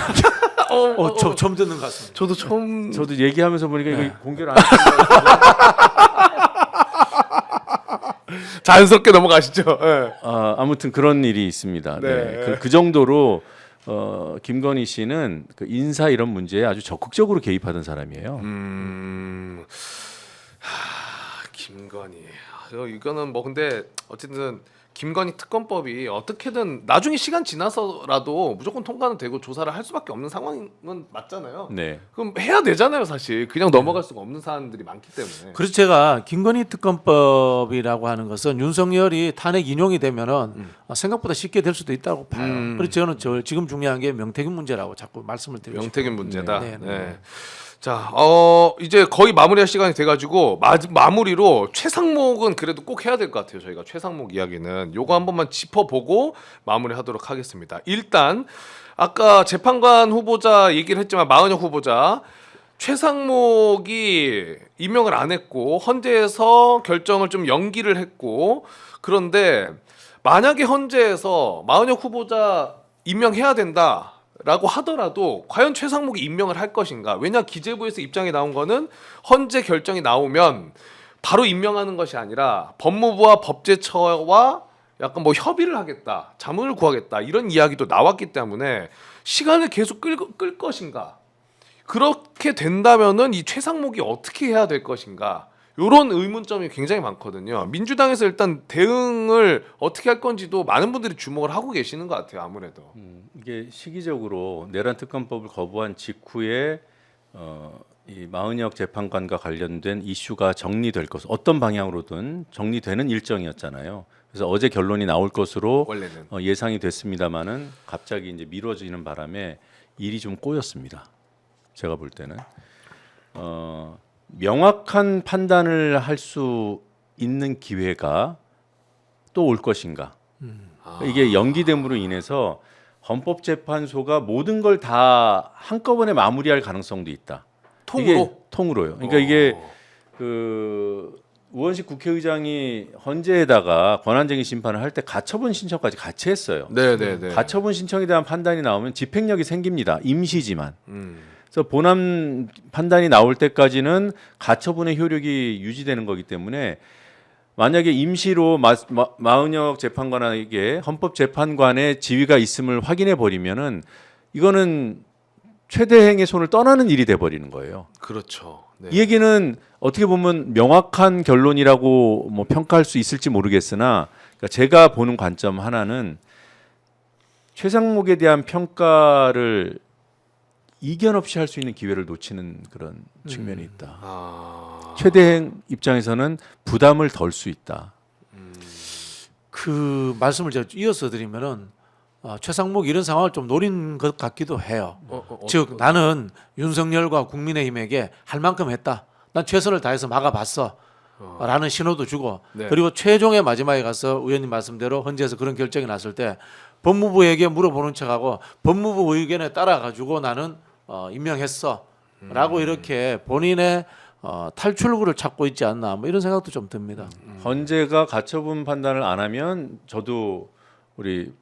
처음 듣는 것 같습니다. 저도 처음 저도 얘기하면서 보니까 이거 공개를 안 했던가. 자연스럽게 넘어가시죠. 네. 아무튼 그런 일이 있습니다. 네. 네. 그 정도로 김건희 씨는 그 인사 이런 문제에 아주 적극적으로 개입하던 사람이에요. 김건희. 이거는 뭐 근데 어쨌든 김건희 특검법이 어떻게든 나중에 시간 지나서라도 무조건 통과는 되고 조사를 할 수밖에 없는 상황은 맞잖아요. 네. 그럼 해야 되잖아요, 사실. 그냥 넘어갈 수가 없는 사안들이 많기 때문에. 그래서 제가 김건희 특검법이라고 하는 것은 윤석열이 탄핵 인용이 되면은 생각보다 쉽게 될 수도 있다고 봐요. 그래서 저는 지금 중요한 게 명태균 문제라고 자꾸 말씀을 드리고 싶어요. 명태균 문제다. 네, 네. 네. 자, 이제 거의 마무리할 시간이 돼가지고 마무리로 최상목은 그래도 꼭 해야 될 것 같아요. 저희가 최상목 이야기는 요거 한 번만 짚어보고 마무리하도록 하겠습니다. 일단 아까 재판관 후보자 얘기를 했지만 마은혁 후보자 최상목이 임명을 안 했고 헌재에서 결정을 좀 연기를 했고 그런데 만약에 헌재에서 마은혁 후보자 임명해야 된다. 라고 하더라도 과연 최상목이 임명을 할 것인가? 왜냐 기재부에서 입장이 나온 거는 헌재 결정이 나오면 바로 임명하는 것이 아니라 법무부와 법제처와 약간 뭐 협의를 하겠다, 자문을 구하겠다 이런 이야기도 나왔기 때문에 시간을 계속 끌 것인가? 그렇게 된다면은 이 최상목이 어떻게 해야 될 것인가? 이런 의문점이 굉장히 많거든요. 민주당에서 일단 대응을 어떻게 할 건지도 많은 분들이 주목을 하고 계시는 것 같아요. 아무래도. 이게 시기적으로 내란 특검법을 거부한 직후에 이 마은혁 재판관과 관련된 이슈가 정리될 것, 어떤 방향으로든 정리되는 일정이었잖아요. 그래서 어제 결론이 나올 것으로 원래는. 예상이 됐습니다만은 갑자기 이제 미뤄지는 바람에 일이 좀 꼬였습니다. 제가 볼 때는 명확한 판단을 할 수 있는 기회가 또 올 것인가? 이게 연기됨으로 인해서 헌법재판소가 모든 걸 다 한꺼번에 마무리할 가능성도 있다. 통으로? 이게 통으로요. 그러니까 이게 그 우원식 국회의장이 헌재에다가 권한쟁의 심판을 할 때 가처분 신청까지 같이 했어요. 네네네. 가처분 신청에 대한 판단이 나오면 집행력이 생깁니다. 임시지만. 그래서 본안 판단이 나올 때까지는 가처분의 효력이 유지되는 거기 때문에 만약에 임시로 마은혁 재판관에게 헌법재판관의 지위가 있음을 확인해 버리면은 이거는 최대행의 손을 떠나는 일이 돼 버리는 거예요. 그렇죠. 네. 이 얘기는 어떻게 보면 명확한 결론이라고 뭐 평가할 수 있을지 모르겠으나 그러니까 제가 보는 관점 하나는 최상목에 대한 평가를 이견 없이 할 수 있는 기회를 놓치는 그런 측면이 있다. 최대행 입장에서는 부담을 덜 수 있다. 그 말씀을 제가 이어서 드리면은 최상목 이런 상황을 좀 노린 것 같기도 해요. 즉 나는 윤석열과 국민의힘에게 할 만큼 했다. 난 최선을 다해서 막아봤어. 라는 신호도 주고 네. 그리고 최종의 마지막에 가서 의원님 말씀대로 헌재에서 그런 결정이 났을 때 법무부에게 물어보는 척하고 법무부 의견에 따라 가지고 나는 임명했어. 라고 이렇게 본인의 탈출구를 찾고 있지 않나 뭐 이런 생각도 좀 듭니다. 헌재가 가처분 판단을 안 하면 저도 우리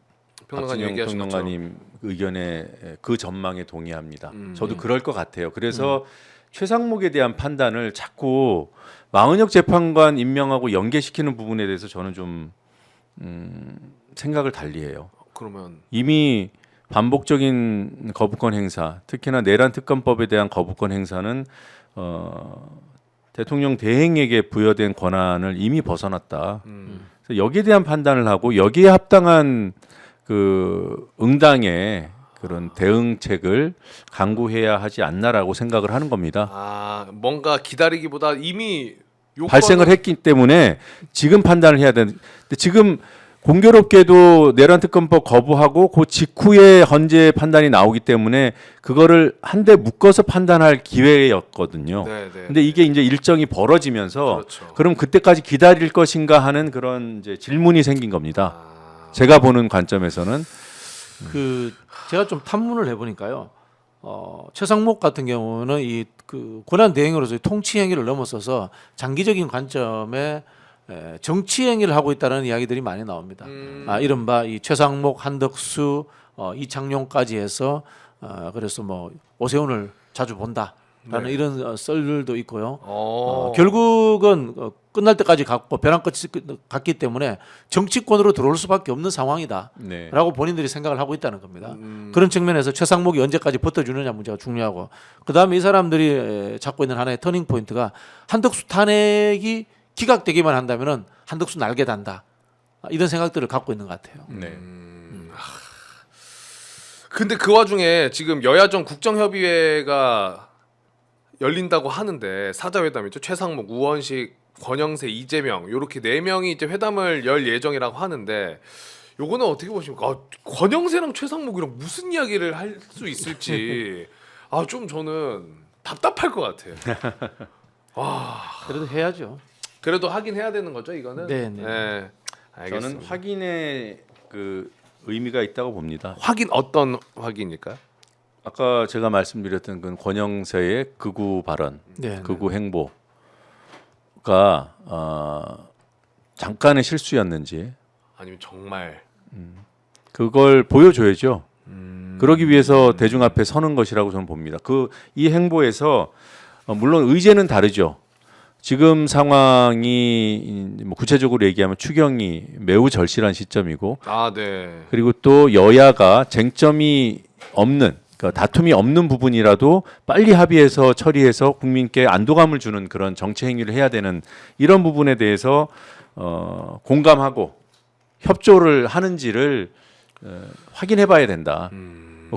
평론가님 박진영 얘기하신 평론가님 의견에 그 전망에 동의합니다. 저도 그럴 것 같아요. 그래서 최상목에 대한 판단을 자꾸 마은혁 재판관 임명하고 연계시키는 부분에 대해서 저는 좀 생각을 달리해요. 그러면 이미 반복적인 거부권 행사, 특히나 내란 특검법에 대한 거부권 행사는 대통령 대행에게 부여된 권한을 이미 벗어났다. 그래서 여기에 대한 판단을 하고 여기에 합당한 그 응당의 그런 대응책을 강구해야 하지 않나라고 생각을 하는 겁니다. 뭔가 기다리기보다 이미 발생을 했기 때문에 지금 판단을 해야 되는데 지금 공교롭게도 내란 특검법 거부하고 그 직후에 헌재 판단이 나오기 때문에 그거를 한데 묶어서 판단할 기회였거든요. 네, 네. 근데 이게 이제 일정이 벌어지면서 그렇죠. 그럼 그때까지 기다릴 것인가 하는 그런 이제 질문이 생긴 겁니다. 제가 보는 관점에서는 그 제가 좀 탐문을 해보니까요. 최상목 같은 경우는 이 그 권한 대행으로서 통치 행위를 넘어서서 장기적인 관점에 정치 행위를 하고 있다는 이야기들이 많이 나옵니다. 이른바 이 최상목, 한덕수, 이창용까지 해서 그래서 뭐 오세훈을 자주 본다라는 이런 썰들도 있고요. 결국은 끝날 때까지 갔고 벼랑 끝이 갔기 때문에 정치권으로 들어올 수밖에 없는 상황이다라고 네. 본인들이 생각을 하고 있다는 겁니다. 그런 측면에서 최상목이 언제까지 버텨주느냐 문제가 중요하고 그다음에 이 사람들이 잡고 있는 하나의 터닝 포인트가 한덕수 탄핵이 기각되기만 한다면은 한덕수 날개 단다 이런 생각들을 갖고 있는 것 같아요. 네. 근데 그 와중에 지금 여야정 국정협의회가 열린다고 하는데 사자회담 있죠. 최상목, 우원식, 권영세, 이재명 요렇게 4명이 이제 회담을 열 예정이라고 하는데 요거는 어떻게 보십니까? 권영세랑 최상목이랑 무슨 이야기를 할 수 있을지 좀 저는 답답할 것 같아요. 그래도 해야죠. 그래도 하긴 해야 되는 거죠, 이거는? 네, 네. 네. 알겠습니다. 저는 확인의 그 의미가 있다고 봅니다. 확인 어떤 확인일까요? 아까 제가 말씀드렸던 그 권영세의 극우 발언, 네, 극우 행보가 잠깐의 실수였는지 아니면 정말 그걸 보여줘야죠. 그러기 위해서 대중 앞에 서는 것이라고 저는 봅니다. 이 행보에서 물론 의제는 다르죠. 지금 상황이 뭐 구체적으로 얘기하면 추경이 매우 절실한 시점이고, 네. 그리고 또 여야가 쟁점이 없는, 그러니까 다툼이 없는 부분이라도 빨리 합의해서 처리해서 국민께 안도감을 주는 그런 정치 행위를 해야 되는 이런 부분에 대해서 공감하고 협조를 하는지를 확인해봐야 된다.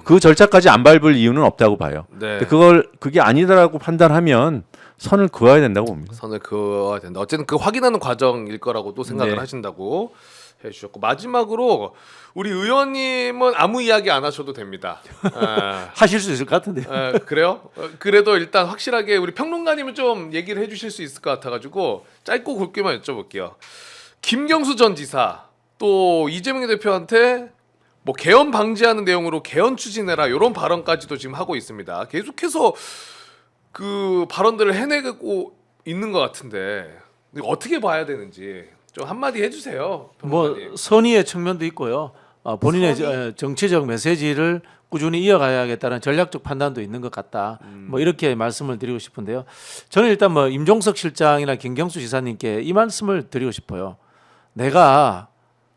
그 절차까지 안 밟을 이유는 없다고 봐요. 네. 근데 그게 아니다라고 판단하면 선을 그어야 된다고 봅니다. 선을 그어야 된다. 어쨌든 그 확인하는 과정일 거라고 또 생각을 네. 하신다고 해주셨고 마지막으로 우리 의원님은 아무 이야기 안 하셔도 됩니다. 하실 수 있을 것 같은데요. 그래요? 그래도 일단 확실하게 우리 평론가님은 좀 얘기를 해주실 수 있을 것 같아가지고 짧고 굵게만 여쭤볼게요. 김경수 전 지사 또 이재명 대표한테 뭐 개헌 방지하는 내용으로 개헌 추진해라 이런 발언까지도 지금 하고 있습니다. 계속해서 그 발언들을 해내고 있는 것 같은데 어떻게 봐야 되는지 좀 한마디 해주세요. 뭐 평론가님. 선의의 측면도 있고요. 본인의 선의? 정치적 메시지를 꾸준히 이어가야겠다는 전략적 판단도 있는 것 같다. 뭐 이렇게 말씀을 드리고 싶은데요. 저는 일단 뭐 임종석 실장이나 김경수 지사님께 이 말씀을 드리고 싶어요. 내가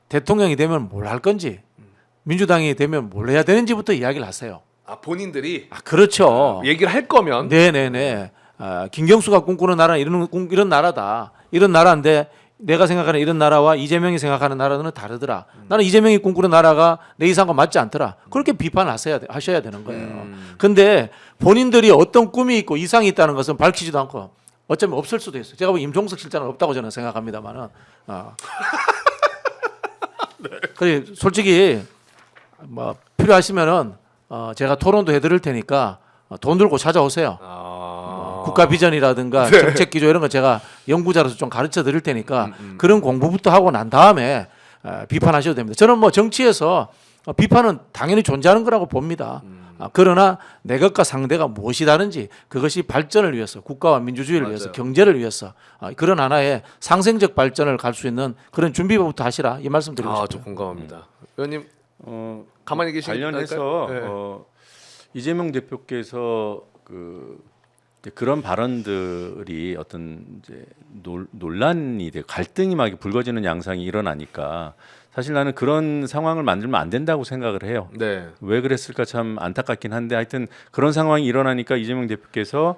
대통령이 되면 뭘 할 건지, 민주당이 되면 뭘 해야 되는지부터 이야기를 하세요. 본인들이 그렇죠. 얘기를 할 거면 네네네. 김경수가 꿈꾸는 나라는 이런 나라다. 이런 나라인데 내가 생각하는 이런 나라와 이재명이 생각하는 나라는 다르더라. 나는 이재명이 꿈꾸는 나라가 내 이상과 맞지 않더라. 그렇게 비판하셔야 되는 거예요. 근데 본인들이 어떤 꿈이 있고 이상이 있다는 것은 밝히지도 않고 어쩌면 없을 수도 있어요. 제가 보기엔 임종석 실장은 없다고 저는 생각합니다만은. 그래 솔직히 뭐 필요하시면은 제가 토론도 해드릴 테니까 돈 들고 찾아오세요. 국가 비전이라든가 정책 기조 이런 거 제가 연구자로서 좀 가르쳐 드릴 테니까 그런 공부부터 하고 난 다음에 비판하셔도 됩니다. 저는 뭐 정치에서 비판은 당연히 존재하는 거라고 봅니다. 그러나 내 것과 상대가 무엇이 다른지 그것이 발전을 위해서 국가와 민주주의를 위해서 경제를 위해서 그런 하나의 상생적 발전을 갈 수 있는 그런 준비부터 하시라 이 말씀 드리고 저 싶어요. 공감합니다. 의원님 가만히 계시니까 관련해서 네. 이재명 대표께서 그런 발언들이 어떤 이제 논란이 돼 갈등이 막 불거지는 양상이 일어나니까 사실 나는 그런 상황을 만들면 안 된다고 생각을 해요. 네. 왜 그랬을까 참 안타깝긴 한데 하여튼 그런 상황이 일어나니까 이재명 대표께서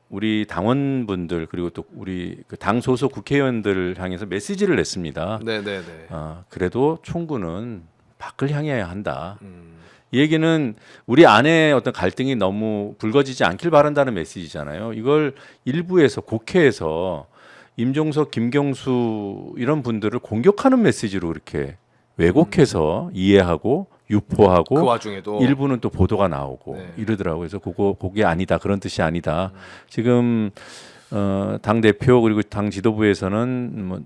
우리 당원분들 그리고 또 우리 그 당 소속 국회의원들을 향해서 메시지를 냈습니다. 네네네. 그래도 총구는 밖을 향해야 한다. 이 얘기는 우리 안에 어떤 갈등이 너무 불거지지 않길 바란다는 메시지잖아요. 이걸 일부에서 국회에서 임종석, 김경수 이런 분들을 공격하는 메시지로 이렇게 왜곡해서 이해하고 유포하고 그 와중에도 일부는 또 보도가 나오고 네. 이러더라고요. 그래서 그게 아니다. 그런 뜻이 아니다. 지금 당 대표 그리고 당 지도부에서는 뭐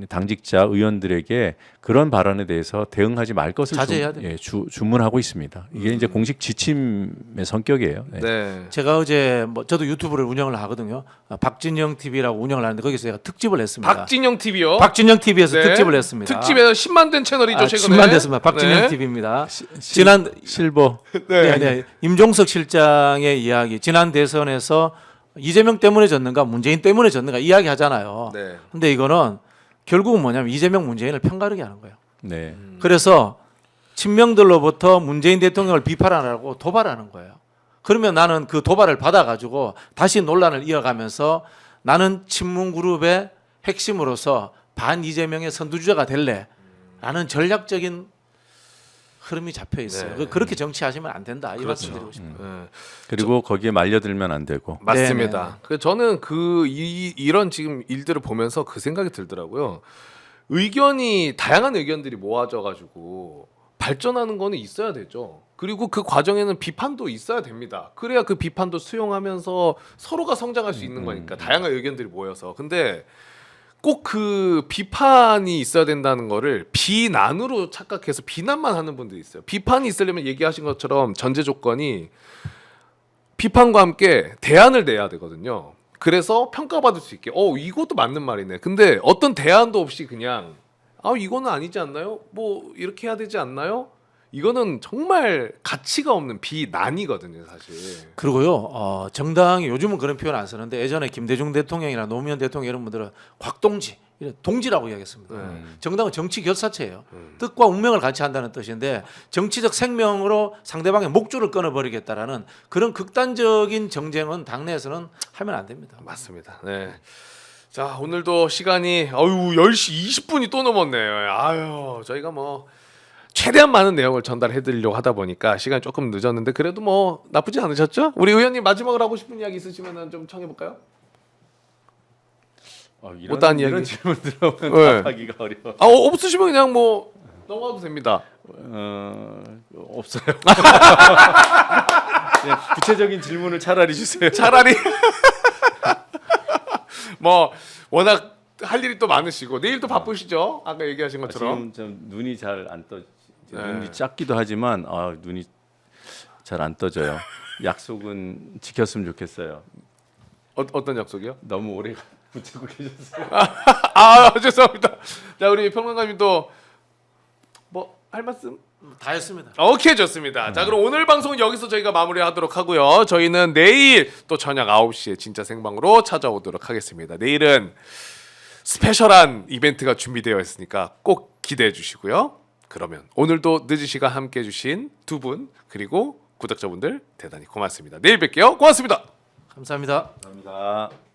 당직자 의원들에게 그런 발언에 대해서 대응하지 말 것을 자제해야 됩니다. 주문하고 있습니다. 이게 이제 공식 지침의 성격이에요. 네. 네. 제가 어제 뭐 저도 유튜브를 운영을 하거든요. 박진영 TV라고 운영을 하는데 거기서 제가 특집을 했습니다. 박진영 TV요. 박진영 TV에서 네. 특집을 했습니다. 특집에서 10만 된 채널이죠, 최근에. 10만 됐습니다. 박진영 네. TV입니다. 지난 실버 네. 임종석 실장의 이야기. 지난 대선에서 이재명 때문에 졌는가 문재인 때문에 졌는가 이야기하잖아요. 네. 근데 이거는 결국은 뭐냐면 이재명 문재인을 편가르게 하는 거예요. 네. 그래서 친명들로부터 문재인 대통령을 비판하라고 도발하는 거예요. 그러면 나는 그 도발을 받아가지고 다시 논란을 이어가면서 나는 친문그룹의 핵심으로서 반 이재명의 선두주자가 될래 라는 전략적인 흐름이 잡혀 있어요. 네. 그렇게 정치하시면 안 된다. 이 그렇죠. 말씀 드리고 싶어요. 네. 그리고 거기에 말려들면 안 되고. 맞습니다. 네네. 그 저는 이런 지금 일들을 보면서 그 생각이 들더라고요. 의견이 다양한 의견들이 모아져 가지고 발전하는 거는 있어야 되죠. 그리고 그 과정에는 비판도 있어야 됩니다. 그래야 그 비판도 수용하면서 서로가 성장할 수 있는 거니까 다양한 의견들이 모여서. 근데 꼭 그 비판이 있어야 된다는 거를 비난으로 착각해서 비난만 하는 분들이 있어요. 비판이 있으려면 얘기하신 것처럼 전제 조건이 비판과 함께 대안을 내야 되거든요. 그래서 평가받을 수 있게 이것도 맞는 말이네. 근데 어떤 대안도 없이 그냥 이거는 아니지 않나요? 뭐 이렇게 해야 되지 않나요? 이거는 정말 가치가 없는 비난이거든요, 사실. 그리고요, 정당이 요즘은 그런 표현 안 쓰는데 예전에 김대중 대통령이나 노무현 대통령 이런 분들은 곽동지, 이런 동지라고 이야기했습니다. 정당은 정치 결사체예요. 뜻과 운명을 같이 한다는 뜻인데 정치적 생명으로 상대방의 목줄을 끊어버리겠다라는 그런 극단적인 정쟁은 당내에서는 하면 안 됩니다. 맞습니다. 네. 자, 오늘도 시간이 10시 20분이 또 넘었네요. 저희가 뭐 최대한 많은 내용을 전달해 드리려고 하다 보니까 시간이 조금 늦었는데 그래도 뭐 나쁘지 않으셨죠? 우리 의원님 마지막으로 하고 싶은 이야기 있으시면 좀 청해 볼까요? 못다한 이야기. 이런 질문 들어오면 네. 답하기가 어려워. 없으시면 그냥 뭐 넘어가도 됩니다. 없어요. 그냥 구체적인 질문을 차라리 주세요. 차라리 뭐 워낙 할 일이 또 많으시고 내일도 바쁘시죠? 아까 얘기하신 것처럼. 지금 좀 눈이 잘 안 떠. 네. 눈이 작기도 하지만 눈이 잘 안 떠져요. 약속은 지켰으면 좋겠어요. 어떤 약속이요? 너무 오래 붙이고 계셨어요. 죄송합니다. 자, 우리 평론가님도 뭐 할 말씀? 다 했습니다. 오케이, 좋습니다. 자, 그럼 오늘 방송은 여기서 저희가 마무리하도록 하고요. 저희는 내일 또 저녁 9시에 진짜 생방으로 찾아오도록 하겠습니다. 내일은 스페셜한 이벤트가 준비되어 있으니까 꼭 기대해 주시고요. 그러면 오늘도 늦은 시간 함께해 주신 두 분 그리고 구독자분들 대단히 고맙습니다. 내일 뵐게요. 고맙습니다. 감사합니다. 감사합니다.